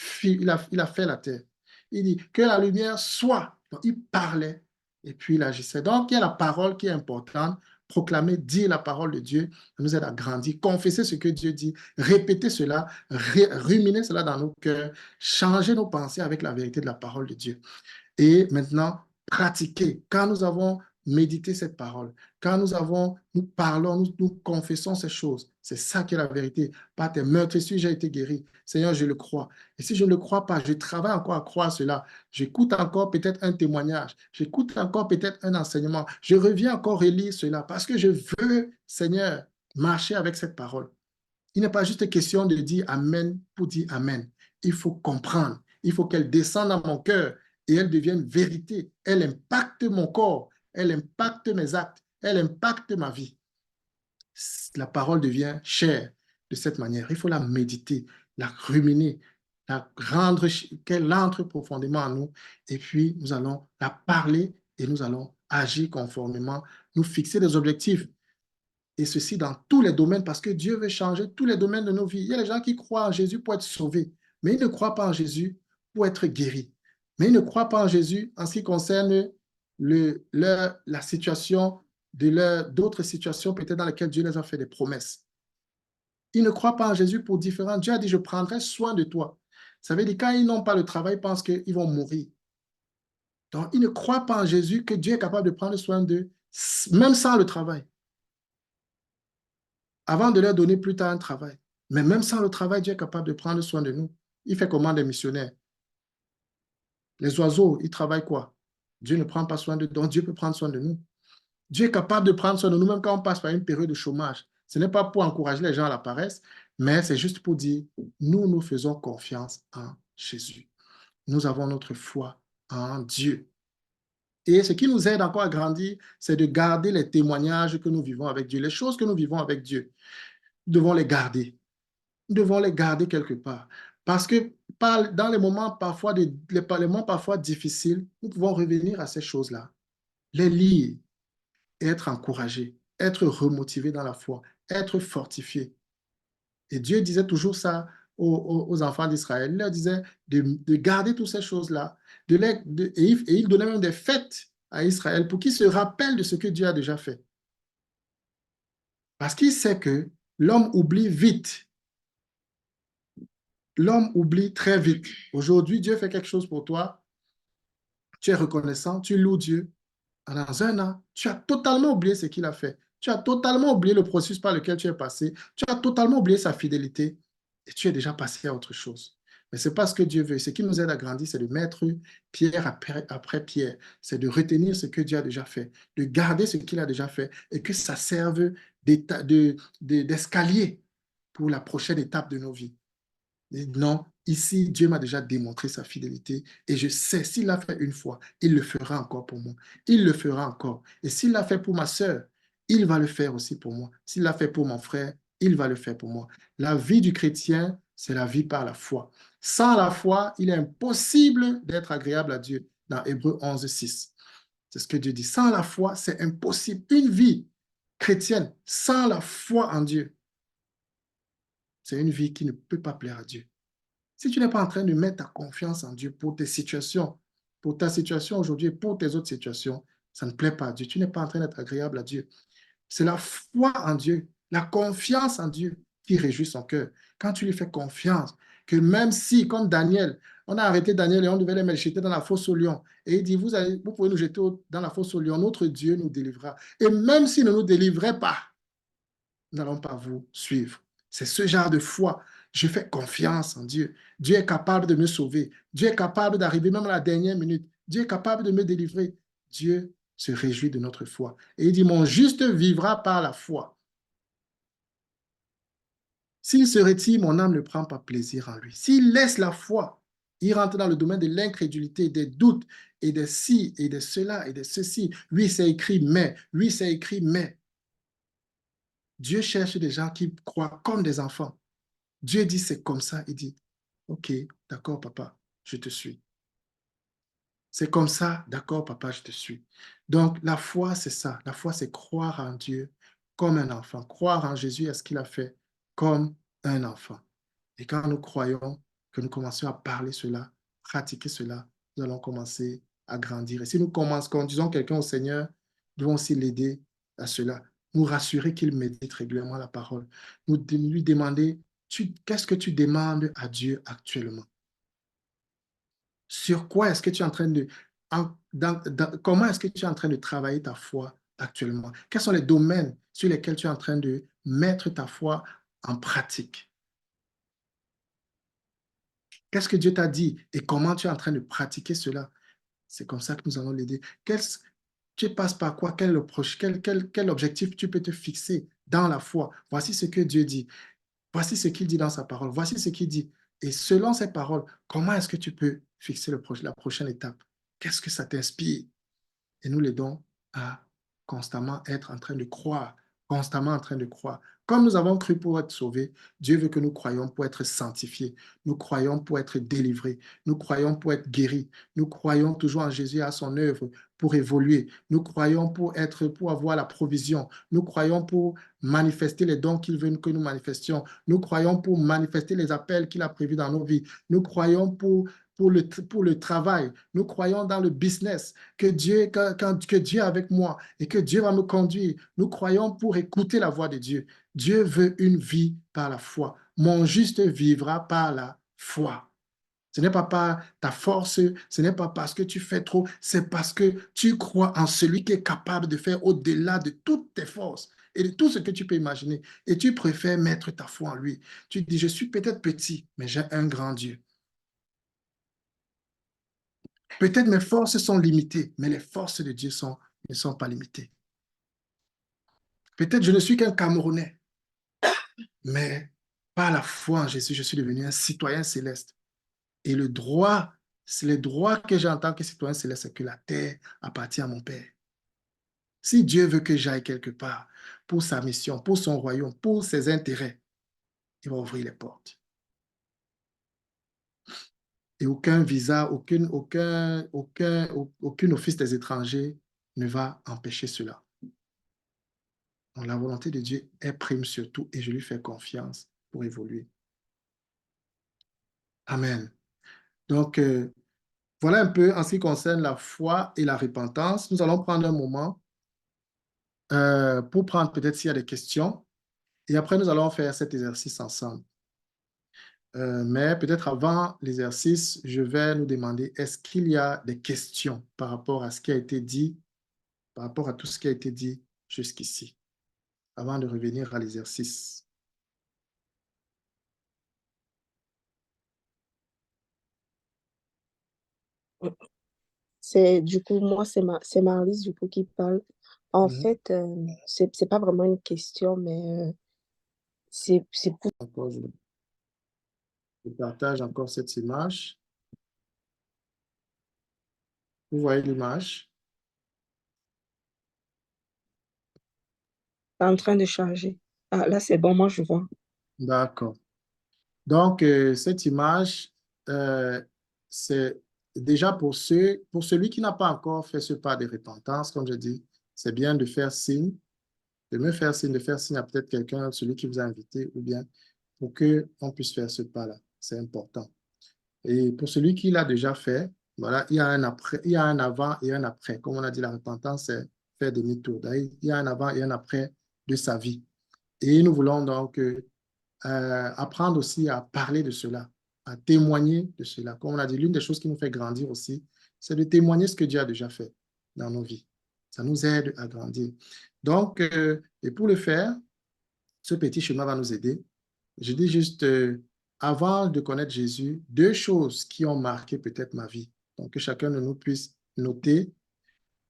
fait la terre. Il dit que la lumière soit. Donc, il parlait et puis il agissait. Donc, il y a la parole qui est importante. Proclamer, dire la parole de Dieu, ça nous aide à grandir. Confesser ce que Dieu dit, répéter cela, ruminer cela dans nos cœurs, changer nos pensées avec la vérité de la parole de Dieu. Et maintenant, pratiquer. Quand nous avons médité cette parole, quand nous parlons, nous confessons ces choses, c'est ça qui est la vérité. Par tes meurtrissures, j'ai été guéri. Seigneur, je le crois. Et si je ne le crois pas, je travaille encore à croire cela. J'écoute encore peut-être un témoignage. J'écoute encore peut-être un enseignement. Je reviens encore relire cela parce que je veux, Seigneur, marcher avec cette parole. Il n'est pas juste question de dire Amen pour dire Amen. Il faut comprendre. Il faut qu'elle descende dans mon cœur et elle devienne vérité. Elle impacte mon corps. Elle impacte mes actes. Elle impacte ma vie. La parole devient chère de cette manière. Il faut la méditer, la ruminer, qu'elle entre profondément en nous. Et puis, nous allons la parler et nous allons agir conformément, nous fixer des objectifs. Et ceci dans tous les domaines, parce que Dieu veut changer tous les domaines de nos vies. Il y a des gens qui croient en Jésus pour être sauvés, mais ils ne croient pas en Jésus pour être guéris. Mais ils ne croient pas en Jésus en ce qui concerne la situation d'autres situations peut-être dans lesquelles Dieu les a fait des promesses. Ils ne croient pas en Jésus pour différents. Dieu a dit, je prendrai soin de toi. Ça veut dire quand ils n'ont pas le travail, ils pensent qu'ils vont mourir. Donc, ils ne croient pas en Jésus que Dieu est capable de prendre soin d'eux, même sans le travail, avant de leur donner plus tard un travail. Mais même sans le travail, Dieu est capable de prendre soin de nous. Il fait comment des missionnaires? Les oiseaux, ils travaillent quoi? Dieu ne prend pas soin d'eux, donc Dieu peut prendre soin de nous. Dieu est capable de prendre soin de nous, même quand on passe par une période de chômage. Ce n'est pas pour encourager les gens à la paresse, mais c'est juste pour dire, nous faisons confiance en Jésus. Nous avons notre foi en Dieu. Et ce qui nous aide encore à grandir, c'est de garder les témoignages que nous vivons avec Dieu, les choses que nous vivons avec Dieu. Nous devons les garder. Nous devons les garder quelque part. Parce que dans les moments parfois, les moments parfois difficiles, nous pouvons revenir à ces choses-là, les lire, être encouragé, être remotivé dans la foi, être fortifié. Et Dieu disait toujours ça aux enfants d'Israël. Il leur disait de garder toutes ces choses-là. Et il donnait même des fêtes à Israël pour qu'ils se rappellent de ce que Dieu a déjà fait. Parce qu'il sait que l'homme oublie vite. L'homme oublie très vite. Aujourd'hui, Dieu fait quelque chose pour toi. Tu es reconnaissant, tu loues Dieu. Dans un an, tu as totalement oublié ce qu'il a fait. Tu as totalement oublié le processus par lequel tu es passé. Tu as totalement oublié sa fidélité et tu es déjà passé à autre chose. Mais ce n'est pas ce que Dieu veut. Ce qui nous aide à grandir, c'est de mettre pierre après pierre. C'est de retenir ce que Dieu a déjà fait, de garder ce qu'il a déjà fait et que ça serve d'escalier pour la prochaine étape de nos vies. Et non, ici, Dieu m'a déjà démontré sa fidélité et je sais, s'il l'a fait une fois, il le fera encore pour moi. Il le fera encore. Et s'il l'a fait pour ma sœur, il va le faire aussi pour moi. S'il l'a fait pour mon frère, il va le faire pour moi. La vie du chrétien, c'est la vie par la foi. Sans la foi, il est impossible d'être agréable à Dieu. Dans Hébreux 11, 6. C'est ce que Dieu dit. Sans la foi, c'est impossible. Une vie chrétienne sans la foi en Dieu, c'est une vie qui ne peut pas plaire à Dieu. Si tu n'es pas en train de mettre ta confiance en Dieu pour tes situations, pour ta situation aujourd'hui et pour tes autres situations, ça ne plaît pas à Dieu. Tu n'es pas en train d'être agréable à Dieu. C'est la foi en Dieu, la confiance en Dieu qui réjouit son cœur, quand tu lui fais confiance, que même si, comme Daniel, on a arrêté Daniel et on devait les jeter dans la fosse au lion, et il dit, vous pouvez nous jeter dans la fosse au lion, notre Dieu nous délivrera. Et même s'il ne nous délivrait pas, nous n'allons pas vous suivre. C'est ce genre de foi. Je fais confiance en Dieu. Dieu est capable de me sauver. Dieu est capable d'arriver même à la dernière minute. Dieu est capable de me délivrer. Dieu se réjouit de notre foi. Et il dit, mon juste vivra par la foi. S'il se retire, mon âme ne prend pas plaisir en lui. S'il laisse la foi, il rentre dans le domaine de l'incrédulité, des doutes, et de ci, et de cela, et de ceci. Oui, c'est écrit, mais. Oui, c'est écrit, mais. Dieu cherche des gens qui croient comme des enfants. Dieu dit, c'est comme ça. Il dit, OK, d'accord, papa, je te suis. C'est comme ça, d'accord, papa, je te suis. Donc, la foi, c'est ça. La foi, c'est croire en Dieu comme un enfant. Croire en Jésus à ce qu'il a fait comme un enfant. Et quand nous croyons que nous commençons à parler cela, pratiquer cela, nous allons commencer à grandir. Et si nous commençons, quand disons quelqu'un au Seigneur, nous devons aussi l'aider à cela. Nous rassurer qu'il médite régulièrement la parole. Nous lui demander, qu'est-ce que tu demandes à Dieu actuellement? Sur quoi est-ce que tu es en train de... comment est-ce que tu es en train de travailler ta foi actuellement? Quels sont les domaines sur lesquels tu es en train de mettre ta foi en pratique? Qu'est-ce que Dieu t'a dit et comment tu es en train de pratiquer cela? C'est comme ça que nous allons l'aider. Tu passes par quoi? Quel objectif tu peux te fixer dans la foi? Voici ce que Dieu dit. Voici ce qu'il dit dans sa parole. Voici ce qu'il dit. Et selon ces paroles, comment est-ce que tu peux fixer la prochaine étape? Qu'est-ce que ça t'inspire? Et nous l'aidons à constamment être en train de croire, constamment en train de croire. Comme nous avons cru pour être sauvés, Dieu veut que nous croyions pour être sanctifiés, nous croyons pour être délivrés, nous croyons pour être guéris, nous croyons toujours en Jésus et à son œuvre pour évoluer, nous croyons pour avoir la provision, nous croyons pour manifester les dons qu'il veut que nous manifestions, nous croyons pour manifester les appels qu'il a prévus dans nos vies, nous croyons pour le travail, nous croyons dans le business, que Dieu est avec moi et que Dieu va me conduire. Nous croyons pour écouter la voix de Dieu. Dieu veut une vie par la foi. Mon juste vivra par la foi. Ce n'est pas par ta force, ce n'est pas parce que tu fais trop, c'est parce que tu crois en celui qui est capable de faire au-delà de toutes tes forces et de tout ce que tu peux imaginer. Et tu préfères mettre ta foi en lui. Tu dis, je suis peut-être petit, mais j'ai un grand Dieu. Peut-être mes forces sont limitées, mais les forces de Dieu ne sont pas limitées. Peut-être je ne suis qu'un Camerounais, mais par la foi en Jésus, je suis devenu un citoyen céleste. Et le droit que j'ai en tant que citoyen céleste, c'est que la terre appartient à mon Père. Si Dieu veut que j'aille quelque part pour sa mission, pour son royaume, pour ses intérêts, il va ouvrir les portes. Et aucun visa, aucun office des étrangers ne va empêcher cela. Donc, la volonté de Dieu est prime sur tout et je lui fais confiance pour évoluer. Amen. Donc, voilà un peu en ce qui concerne la foi et la repentance. Nous allons prendre un moment pour prendre peut-être s'il y a des questions et après nous allons faire cet exercice ensemble. Mais peut-être avant l'exercice, je vais nous demander, est-ce qu'il y a des questions par rapport à ce qui a été dit, par rapport à tout ce qui a été dit jusqu'ici, avant de revenir à l'exercice? C'est du coup, moi, c'est Marlise du coup qui parle. En Mhm. fait, c'est pas vraiment une question, mais c'est pour Encore, je partage encore cette image. Vous voyez l'image? en train de charger. Ah, là, c'est bon, moi, je vois. D'accord. Donc, cette image, c'est déjà pour celui qui n'a pas encore fait ce pas de repentance, comme je dis, c'est bien de faire signe, de me faire signe, de faire signe à peut-être quelqu'un, celui qui vous a invité, ou bien pour qu'on puisse faire ce pas-là. C'est important. Et pour celui qui l'a déjà fait, voilà, il y a un après, il y a un avant et un après. Comme on a dit, la repentance, c'est faire demi-tour. Il y a un avant et un après de sa vie. Et nous voulons donc apprendre aussi à parler de cela, à témoigner de cela. Comme on a dit, l'une des choses qui nous fait grandir aussi, c'est de témoigner ce que Dieu a déjà fait dans nos vies. Ça nous aide à grandir. Donc, et pour le faire, ce petit chemin va nous aider. Je dis juste, avant de connaître Jésus, deux choses qui ont marqué peut-être ma vie. Donc, que chacun de nous puisse noter,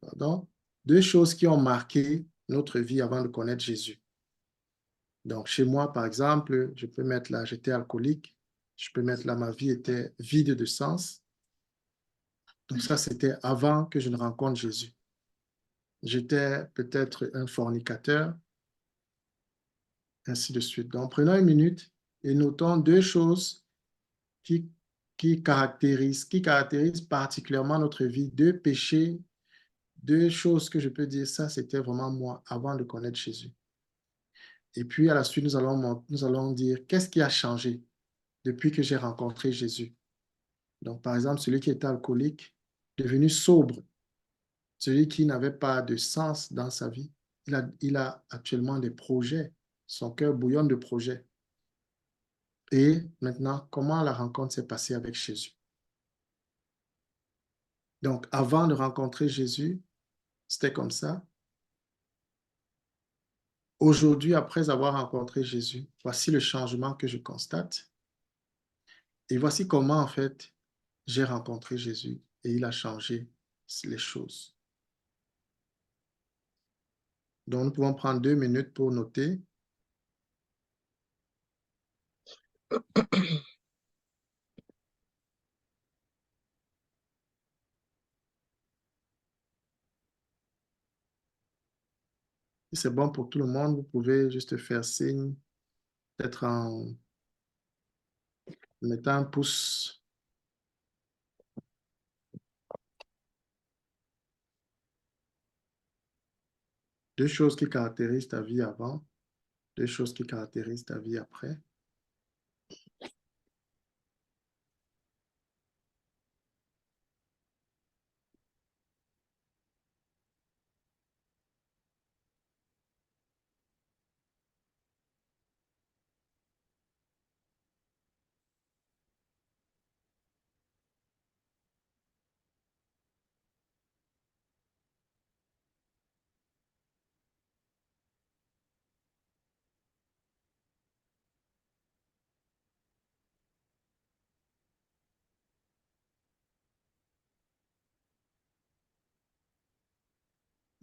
pardon, deux choses qui ont marqué notre vie avant de connaître Jésus. Donc, chez moi, par exemple, je peux mettre là, j'étais alcoolique. Je peux mettre là, ma vie était vide de sens. Donc, ça, c'était avant que je ne rencontre Jésus. J'étais peut-être un fornicateur, ainsi de suite. Donc, prenons une minute et notons deux choses qui, qui caractérisent particulièrement notre vie, deux péchés, deux choses que je peux dire, ça, c'était vraiment moi avant de connaître Jésus. Et puis, à la suite, nous allons dire, qu'est-ce qui a changé depuis que j'ai rencontré Jésus? Donc, par exemple, celui qui était alcoolique, devenu sobre, celui qui n'avait pas de sens dans sa vie, il a actuellement des projets. Son cœur bouillonne de projets. Et maintenant, comment la rencontre s'est passée avec Jésus? Donc, avant de rencontrer Jésus, c'était comme ça. Aujourd'hui, après avoir rencontré Jésus, voici le changement que je constate. Et voici comment, en fait, j'ai rencontré Jésus et il a changé les choses. Donc, nous pouvons prendre 2 minutes pour noter. Si c'est bon pour tout le monde, vous pouvez juste faire signe, peut-être en mettant un pouce. Deux choses qui caractérisent ta vie avant, deux choses qui caractérisent ta vie après.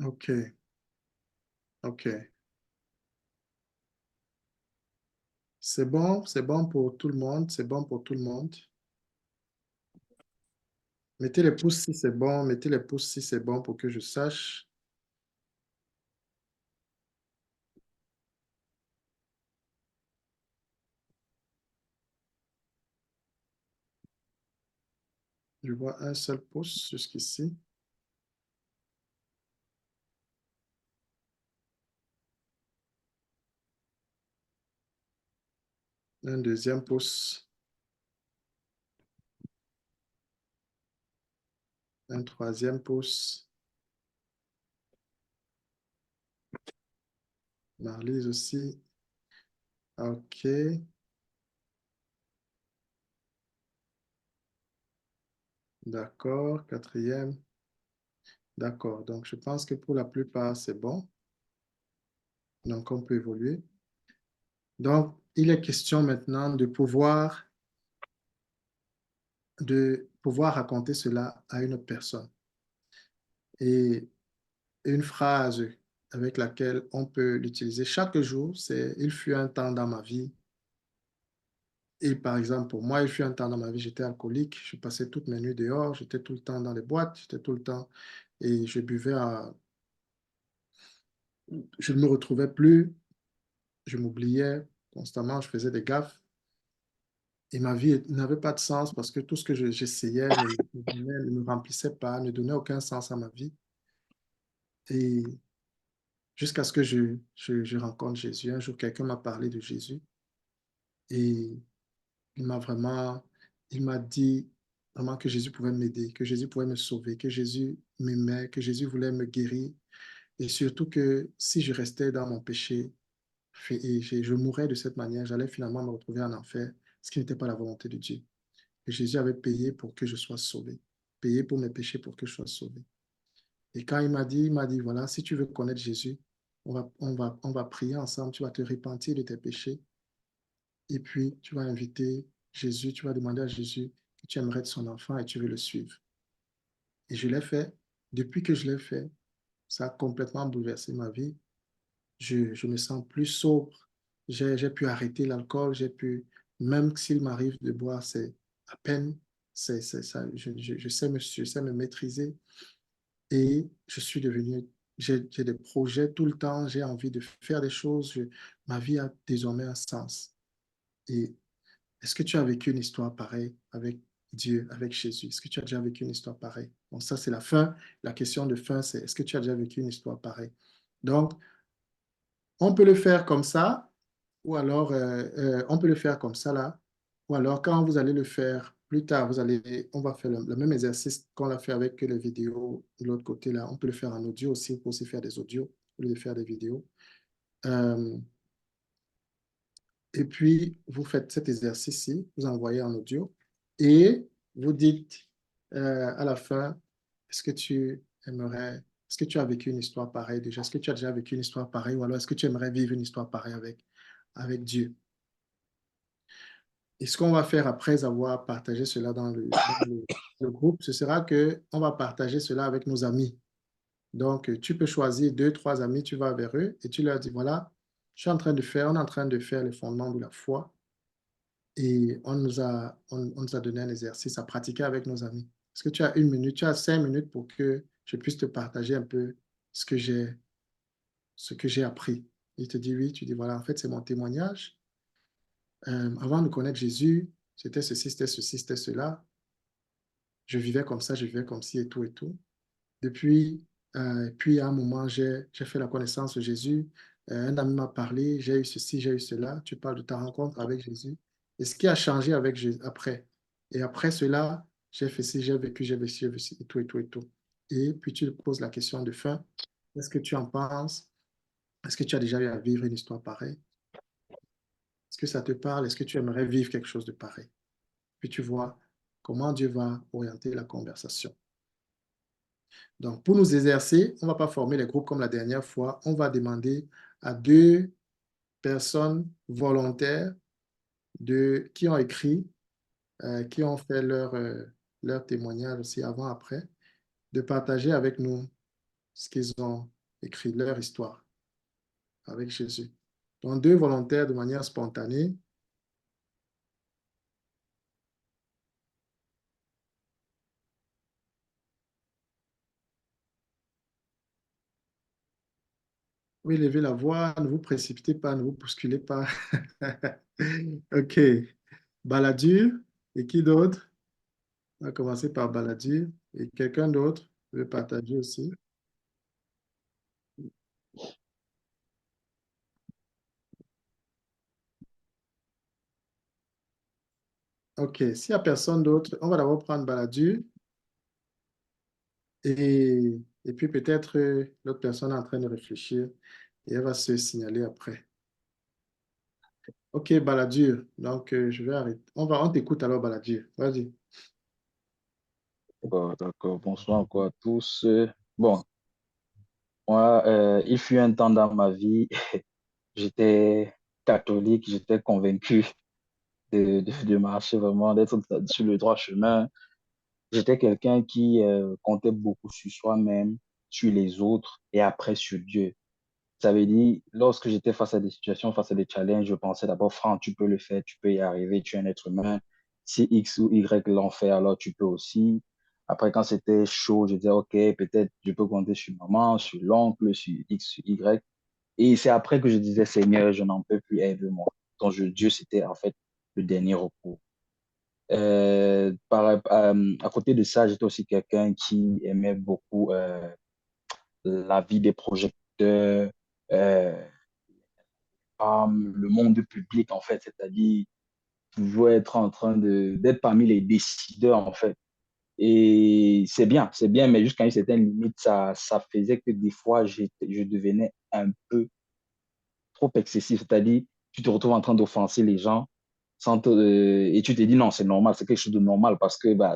OK, OK. C'est bon pour tout le monde, c'est bon pour tout le monde. Mettez les pouces si c'est bon, mettez les pouces si c'est bon pour que je sache. Je vois un seul pouce jusqu'ici. Un deuxième pouce. Un troisième pouce. Marlise aussi. OK. D'accord. Quatrième. D'accord. Donc, je pense que pour la plupart, c'est bon. Donc, on peut évoluer. Donc, il est question maintenant de pouvoir raconter cela à une autre personne. Et une phrase avec laquelle on peut l'utiliser chaque jour, c'est: il fut un temps dans ma vie. Et par exemple, pour moi, il fut un temps dans ma vie, j'étais alcoolique, je passais toutes mes nuits dehors, j'étais tout le temps dans les boîtes, j'étais tout le temps, et je buvais je ne me retrouvais plus, je m'oubliais constamment, je faisais des gaffes. Et ma vie n'avait pas de sens parce que tout ce que j'essayais ne me remplissait pas, ne donnait aucun sens à ma vie. Et jusqu'à ce que je rencontre Jésus. Un jour, quelqu'un m'a parlé de Jésus et il m'a vraiment, il m'a dit vraiment que Jésus pouvait m'aider, que Jésus pouvait me sauver, que Jésus m'aimait, que Jésus voulait me guérir et surtout que si je restais dans mon péché, je mourrais de cette manière, j'allais finalement me retrouver en enfer, ce qui n'était pas la volonté de Dieu. Et Jésus avait payé pour que je sois sauvé, payé pour mes péchés pour que je sois sauvé. Et quand il m'a dit, voilà, si tu veux connaître Jésus, on va prier ensemble, tu vas te repentir de tes péchés, et puis tu vas inviter Jésus, tu vas demander à Jésus que tu aimerais être son enfant et tu veux le suivre. Et je l'ai fait. Depuis que je l'ai fait, ça a complètement bouleversé ma vie. Je me sens plus sobre. J'ai pu arrêter l'alcool. J'ai pu, même s'il m'arrive de boire, c'est à peine. C'est ça, je sais me maîtriser. Et je suis devenu, j'ai des projets tout le temps. J'ai envie de faire des choses. Ma vie a désormais un sens. Et est-ce que tu as vécu une histoire pareille avec Dieu, avec Jésus? Est-ce que tu as déjà vécu une histoire pareille? Bon, ça, c'est la fin. La question de fin, c'est est-ce que tu as déjà vécu une histoire pareille? Donc, on peut le faire comme ça, ou alors on peut le faire comme ça là, ou alors quand vous allez le faire plus tard, on va faire le même exercice qu'on l'a fait avec les vidéos de l'autre côté là. On peut le faire en audio aussi pour aussi faire des audios, au lieu de faire des vidéos. Euh, et puis, vous faites cet exercice-ci, vous envoyez en audio et vous dites à la fin, est-ce que tu aimerais, est-ce que tu as vécu une histoire pareille déjà? Est-ce que tu as déjà vécu une histoire pareille ou alors est-ce que tu aimerais vivre une histoire pareille avec Dieu? Et ce qu'on va faire après avoir partagé cela le groupe, ce sera que on va partager cela avec nos amis. Donc, tu peux choisir deux, trois amis, tu vas vers eux et tu leur dis, voilà, on est en train de faire les fondements de la foi. Et on nous a donné un exercice à pratiquer avec nos amis. Est-ce que tu as une minute, tu as 5 minutes pour que je puisse te partager un peu ce que j'ai, ce que j'ai appris? Il te dit oui, tu dis voilà, en fait, c'est mon témoignage. Avant de connaître Jésus, c'était ceci, c'était cela. Je vivais comme ça, je vivais comme ci et tout et tout. Depuis, puis à un moment, j'ai fait la connaissance de Jésus. Un ami m'a parlé, j'ai eu ceci, j'ai eu cela. Tu parles de ta rencontre avec Jésus. Et ce qui a changé avec Jésus après. Et après cela, j'ai fait ci, j'ai vécu et tout et tout et tout. Et puis tu poses la question de fin. Qu'est-ce que tu en penses? Est-ce que tu as déjà eu à vivre une histoire pareille? Est-ce que ça te parle? Est-ce que tu aimerais vivre quelque chose de pareil? Puis tu vois comment Dieu va orienter la conversation. Donc, pour nous exercer, on ne va pas former les groupes comme la dernière fois. On va demander à deux personnes volontaires qui ont écrit, qui ont fait leur témoignage aussi avant-après, de partager avec nous ce qu'ils ont écrit, leur histoire avec Jésus. Donc, deux volontaires de manière spontanée. Oui, levez la voix, ne vous précipitez pas, ne vous bousculez pas. OK. Baladur. Et qui d'autre? On va commencer par Baladur. Et quelqu'un d'autre veut partager aussi. OK. S'il n'y a personne d'autre, on va d'abord prendre Baladur. Et puis peut-être l'autre personne est en train de réfléchir et elle va se signaler après. OK, Baladur. Donc, je vais arrêter. On t'écoute alors, Baladur. Vas-y. Bon, d'accord, bonsoir encore à tous. Bon, moi, il fut un temps dans ma vie, j'étais catholique, j'étais convaincu de marcher vraiment, d'être sur le droit chemin. J'étais quelqu'un qui comptait beaucoup sur soi-même, sur les autres et après sur Dieu. Ça veut dire, lorsque j'étais face à des situations, face à des challenges, je pensais d'abord, Franck, tu peux le faire, tu peux y arriver, tu es un être humain. Si X ou Y l'ont fait, alors tu peux aussi. Après, quand c'était chaud, je disais, OK, peut-être je peux compter sur maman, sur l'oncle, sur X, sur Y. Et c'est après que je disais, Seigneur, je n'en peux plus, aide-moi. Donc, Dieu, c'était en fait le dernier recours. À côté de ça, j'étais aussi quelqu'un qui aimait beaucoup la vie des projecteurs, euh, le monde public, en fait, c'est-à-dire toujours être en train d'être parmi les décideurs, en fait. Et c'est bien, mais jusqu'à une certaine limite, ça faisait que des fois, je devenais un peu trop excessif. C'est-à-dire, tu te retrouves en train d'offenser les gens et tu te dis non, c'est normal, c'est quelque chose de normal parce que bah,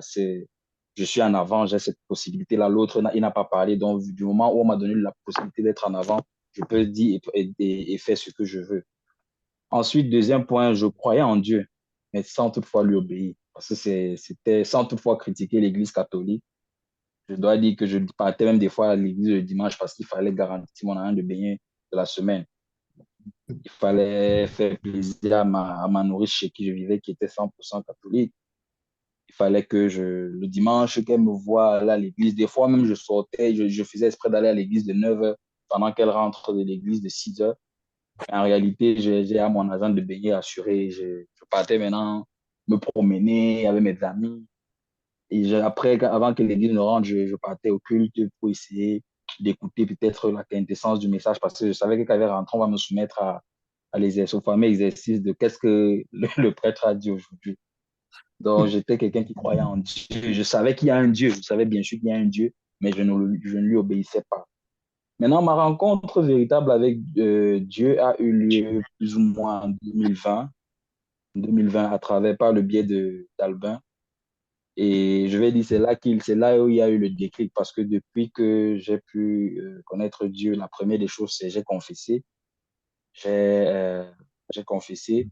je suis en avant, j'ai cette possibilité-là. L'autre, il n'a pas parlé. Donc, du moment où on m'a donné la possibilité d'être en avant, je peux dire et faire ce que je veux. Ensuite, deuxième point, je croyais en Dieu, mais sans toutefois lui obéir. Parce que c'était sans toutefois critiquer l'Église catholique. Je dois dire que je partais même des fois à l'église le dimanche parce qu'il fallait garantir mon argent de beignet de la semaine. Il fallait faire plaisir à ma nourrice chez qui je vivais, qui était 100% catholique. Il fallait que le dimanche, qu'elle me voie aller à l'église. Des fois, même, je sortais, je faisais exprès d'aller à l'église de 9h pendant qu'elle rentre de l'église de 6h. En réalité, j'ai à mon agent de beignet assuré. Je partais maintenant me promener avec mes amis. Et après, avant que l'église ne rentre, je partais au culte pour essayer d'écouter peut-être la quintessence du message parce que je savais que quand elle rentre, on va me soumettre au fameux exercice de qu'est-ce que le prêtre a dit aujourd'hui. Donc, j'étais quelqu'un qui croyait en Dieu. Je savais qu'il y a un Dieu. Je savais bien sûr qu'il y a un Dieu, mais je ne lui obéissais pas. Maintenant, ma rencontre véritable avec Dieu a eu lieu plus ou moins en 2020 à travers par le biais d'Albin. Et je vais dire, c'est là où il y a eu le déclic parce que depuis que j'ai pu connaître Dieu, la première des choses, c'est j'ai confessé. J'ai j'ai confessé.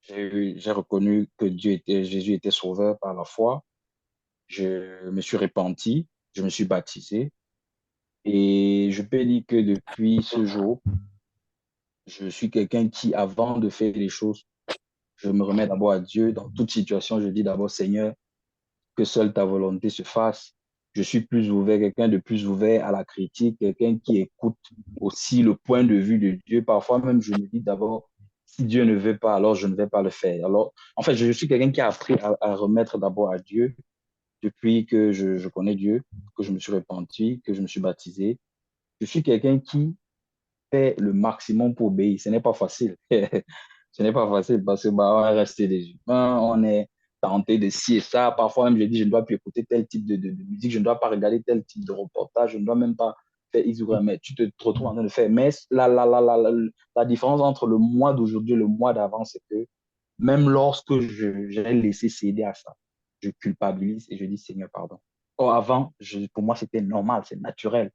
J'ai reconnu que Jésus était sauveur par la foi. Je me suis repenti. Je me suis baptisé. Et je peux dire que depuis ce jour, je suis quelqu'un qui, avant de faire les choses, je me remets d'abord à Dieu. Dans toute situation, je dis d'abord, Seigneur, que seule ta volonté se fasse. Je suis plus ouvert, quelqu'un de plus ouvert à la critique, quelqu'un qui écoute aussi le point de vue de Dieu. Parfois même, je me dis d'abord, si Dieu ne veut pas, alors je ne vais pas le faire. Alors, en fait, je suis quelqu'un qui a appris à remettre d'abord à Dieu depuis que je connais Dieu, que je me suis repenti, que je me suis baptisé. Je suis quelqu'un qui fait le maximum pour obéir. Ce n'est pas facile. Ce n'est pas facile parce que bah, on est resté des humains, on est tenté de ci et ça. Parfois même, je dis, je ne dois plus écouter tel type de musique, je ne dois pas regarder tel type de reportage, je ne dois même pas faire Israël, mais tu te retrouves en train de faire. Mais la différence entre le mois d'aujourd'hui et le mois d'avant, c'est que même lorsque j'ai laissé céder à ça, je culpabilise et je dis, Seigneur, pardon. Or, avant, pour moi, c'était normal, c'est naturel.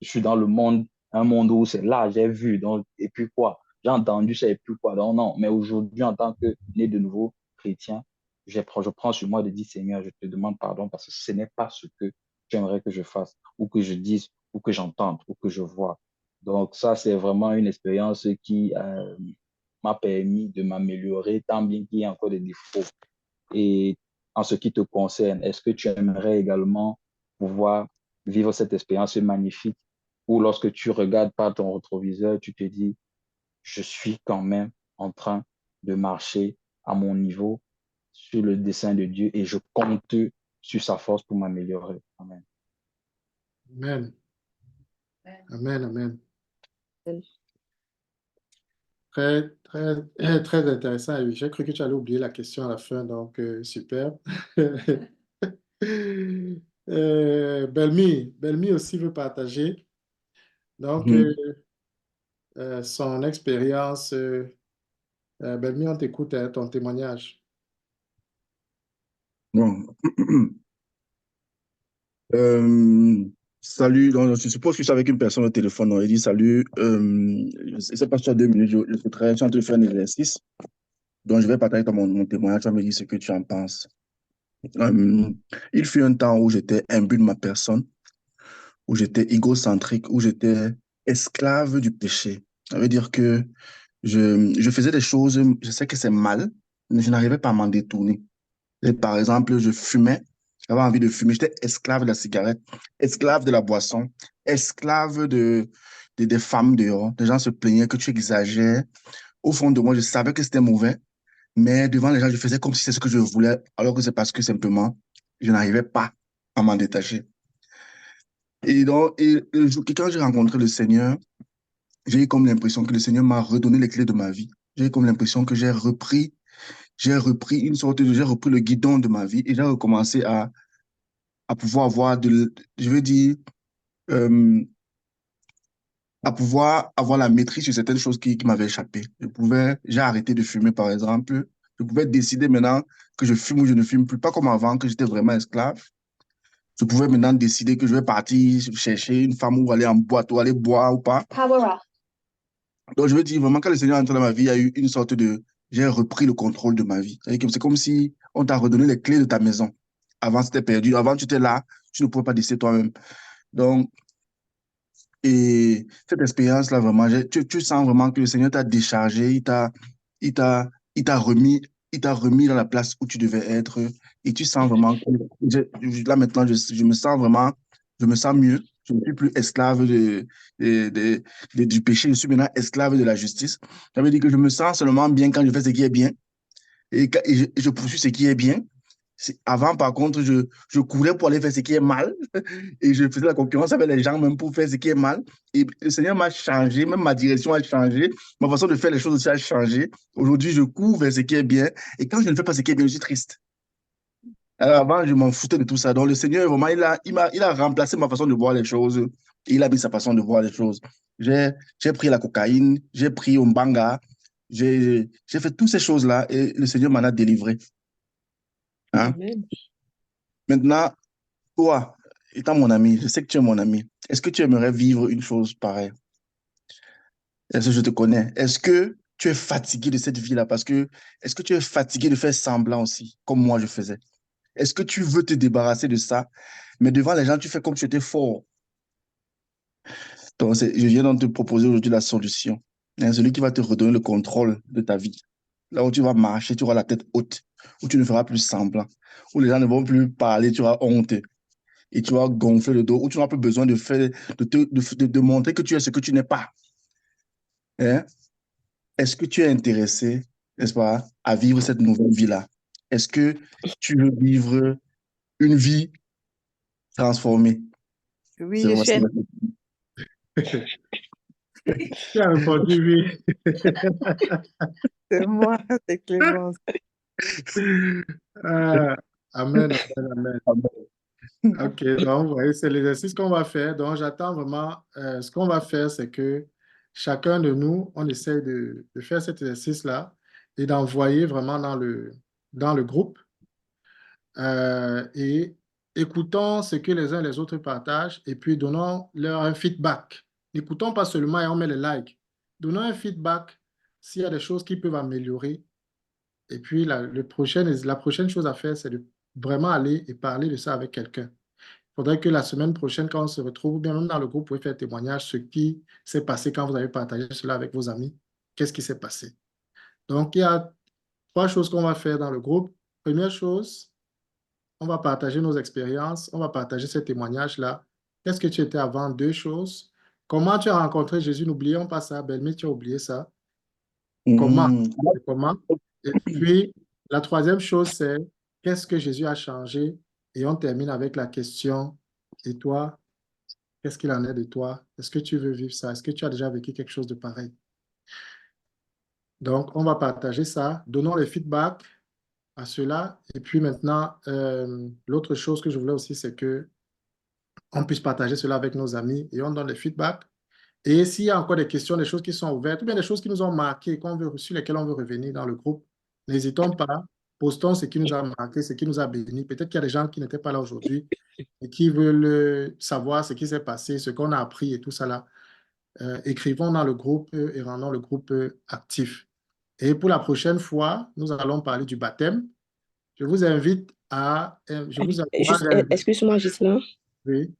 Je suis dans le monde, un monde où c'est là, j'ai vu, donc, et puis quoi? J'ai entendu ça et puis quoi? Donc, non, mais aujourd'hui, en tant que né de nouveau chrétien, je prends sur moi de dire, Seigneur, je te demande pardon parce que ce n'est pas ce que j'aimerais que je fasse, ou que je dise, ou que j'entende, ou que je vois. Donc, ça, c'est vraiment une expérience qui m'a permis de m'améliorer, tant bien qu'il y ait encore des défauts. Et en ce qui te concerne, est-ce que tu aimerais également pouvoir vivre cette expérience magnifique où lorsque tu regardes par ton rétroviseur, tu te dis, je suis quand même en train de marcher à mon niveau sur le dessein de Dieu et je compte sur sa force pour m'améliorer. Amen. Amen. Amen. Amen. Très, très, très intéressant. Oui, j'ai cru que tu allais oublier la question à la fin, donc super. Belmi aussi veut partager donc Mhm. son expérience. Belmi, on t'écoute, ton témoignage. Bon. Euh, salut, donc, je suppose que je suis avec une personne au téléphone. On il dit salut. Je ne sais pas si tu as 2 minutes, je suis en train de faire un exercice. Donc, je vais partager mon témoignage. Tu vas me dire ce que tu en penses. Euh, il fut un temps où j'étais imbu de ma personne, où j'étais égocentrique, où j'étais esclave du péché. Ça veut dire que je faisais des choses, je sais que c'est mal, mais je n'arrivais pas à m'en détourner. Et par exemple, je fumais, j'avais envie de fumer, j'étais esclave de la cigarette, esclave de la boisson, esclave des femmes dehors. Les gens se plaignaient que tu exagères. Au fond de moi, je savais que c'était mauvais, mais devant les gens, je faisais comme si c'était ce que je voulais, alors que c'est parce que simplement, je n'arrivais pas à m'en détacher. Et donc, quand j'ai rencontré le Seigneur, j'ai eu comme l'impression que le Seigneur m'a redonné les clés de ma vie. J'ai eu comme l'impression que j'ai repris le guidon de ma vie et j'ai recommencé à pouvoir avoir je veux dire, à pouvoir avoir la maîtrise sur certaines choses qui m'avaient échappé. J'ai arrêté de fumer, par exemple. Je pouvais décider maintenant que je fume ou je ne fume plus, pas comme avant, que j'étais vraiment esclave. Je pouvais maintenant décider que je vais partir chercher une femme ou aller en boîte ou aller boire ou pas. Donc, je veux dire vraiment, quand le Seigneur est entré dans ma vie, il y a eu une sorte de... J'ai repris le contrôle de ma vie. C'est comme si on t'a redonné les clés de ta maison. Avant, c'était perdu. Avant, tu étais là, tu ne pouvais pas décider toi-même. Donc, et cette expérience-là, vraiment, tu sens vraiment que le Seigneur t'a déchargé, il t'a, il t'a remis dans la place où tu devais être. Et tu sens vraiment que, là maintenant, je me sens vraiment, je me sens mieux. Je ne suis plus esclave de, du péché, je suis maintenant esclave de la justice. Ça veut dire que je me sens seulement bien quand je fais ce qui est bien et je poursuis ce qui est bien. Avant, par contre, je courais pour aller faire ce qui est mal et je faisais la concurrence avec les gens même pour faire ce qui est mal. Et le Seigneur m'a changé, même ma direction a changé, ma façon de faire les choses aussi a changé. Aujourd'hui, je cours vers ce qui est bien et quand je ne fais pas ce qui est bien, je suis triste. Alors avant, je m'en foutais de tout ça. Donc, le Seigneur, vraiment, il a remplacé ma façon de voir les choses et il a mis sa façon de voir les choses. J'ai pris la cocaïne, j'ai pris Umbanga, j'ai fait toutes ces choses-là et le Seigneur m'en a délivré. Hein? Amen. Maintenant, toi, étant mon ami, je sais que tu es mon ami, est-ce que tu aimerais vivre une chose pareille? Est-ce que je te connais? Est-ce que tu es fatigué de cette vie-là? Est-ce que tu es fatigué de faire semblant aussi, comme moi je faisais? Est-ce que tu veux te débarrasser de ça, mais devant les gens, tu fais comme si tu étais fort? Donc, je viens donc te proposer aujourd'hui la solution. Hein, celui qui va te redonner le contrôle de ta vie. Là où tu vas marcher, tu auras la tête haute, où tu ne feras plus semblant, où les gens ne vont plus parler, tu auras honte. Et tu vas gonfler le dos, où tu n'auras plus besoin de montrer que tu es ce que tu n'es pas. Hein? Est-ce que tu es intéressé, n'est-ce pas, à vivre cette nouvelle vie-là? Est-ce que tu veux vivre une vie transformée? Oui, C'est je vraiment suis. ça. Tu as répondu oui. C'est moi, c'est Clémence. Ah, amen, amen, amen. OK, donc, vous voyez, c'est l'exercice qu'on va faire. Donc, j'attends vraiment. Ce qu'on va faire, c'est que chacun de nous, on essaye de faire cet exercice-là et d'envoyer vraiment dans le groupe et écoutons ce que les uns et les autres partagent et puis donnons leur un feedback. N'écoutons pas seulement et on met les likes. Donnons un feedback s'il y a des choses qui peuvent améliorer. Et puis, la prochaine chose à faire, c'est de vraiment aller et parler de ça avec quelqu'un. Il faudrait que la semaine prochaine, quand on se retrouve, ou bien même dans le groupe, vous pouvez faire témoignage ce qui s'est passé quand vous avez partagé cela avec vos amis. Qu'est-ce qui s'est passé? Donc, il y a trois choses qu'on va faire dans le groupe. Première chose, on va partager nos expériences, on va partager ces témoignages-là. Qu'est-ce que tu étais avant? Deux choses. Comment tu as rencontré Jésus? N'oublions pas ça. Belmi, tu as oublié ça. Comment? Mmh. Comment? Et puis, la troisième chose, c'est qu'est-ce que Jésus a changé? Et on termine avec la question, et toi, qu'est-ce qu'il en est de toi? Est-ce que tu veux vivre ça? Est-ce que tu as déjà vécu quelque chose de pareil? Donc, on va partager ça. Donnons les feedbacks à cela. Et puis maintenant, l'autre chose que je voulais aussi, c'est que on puisse partager cela avec nos amis et on donne les feedbacks. Et s'il y a encore des questions, des choses qui sont ouvertes, ou bien des choses qui nous ont marquées, sur lesquelles on veut revenir dans le groupe, n'hésitons pas, postons ce qui nous a marqué, ce qui nous a bénis. Peut-être qu'il y a des gens qui n'étaient pas là aujourd'hui et qui veulent savoir ce qui s'est passé, ce qu'on a appris et tout ça là. Écrivons dans le groupe et rendons le groupe actif. Et pour la prochaine fois, nous allons parler du baptême. Je vous invite à... Je vous encourage Juste, à inviter. excuse-moi, Gislain. Oui.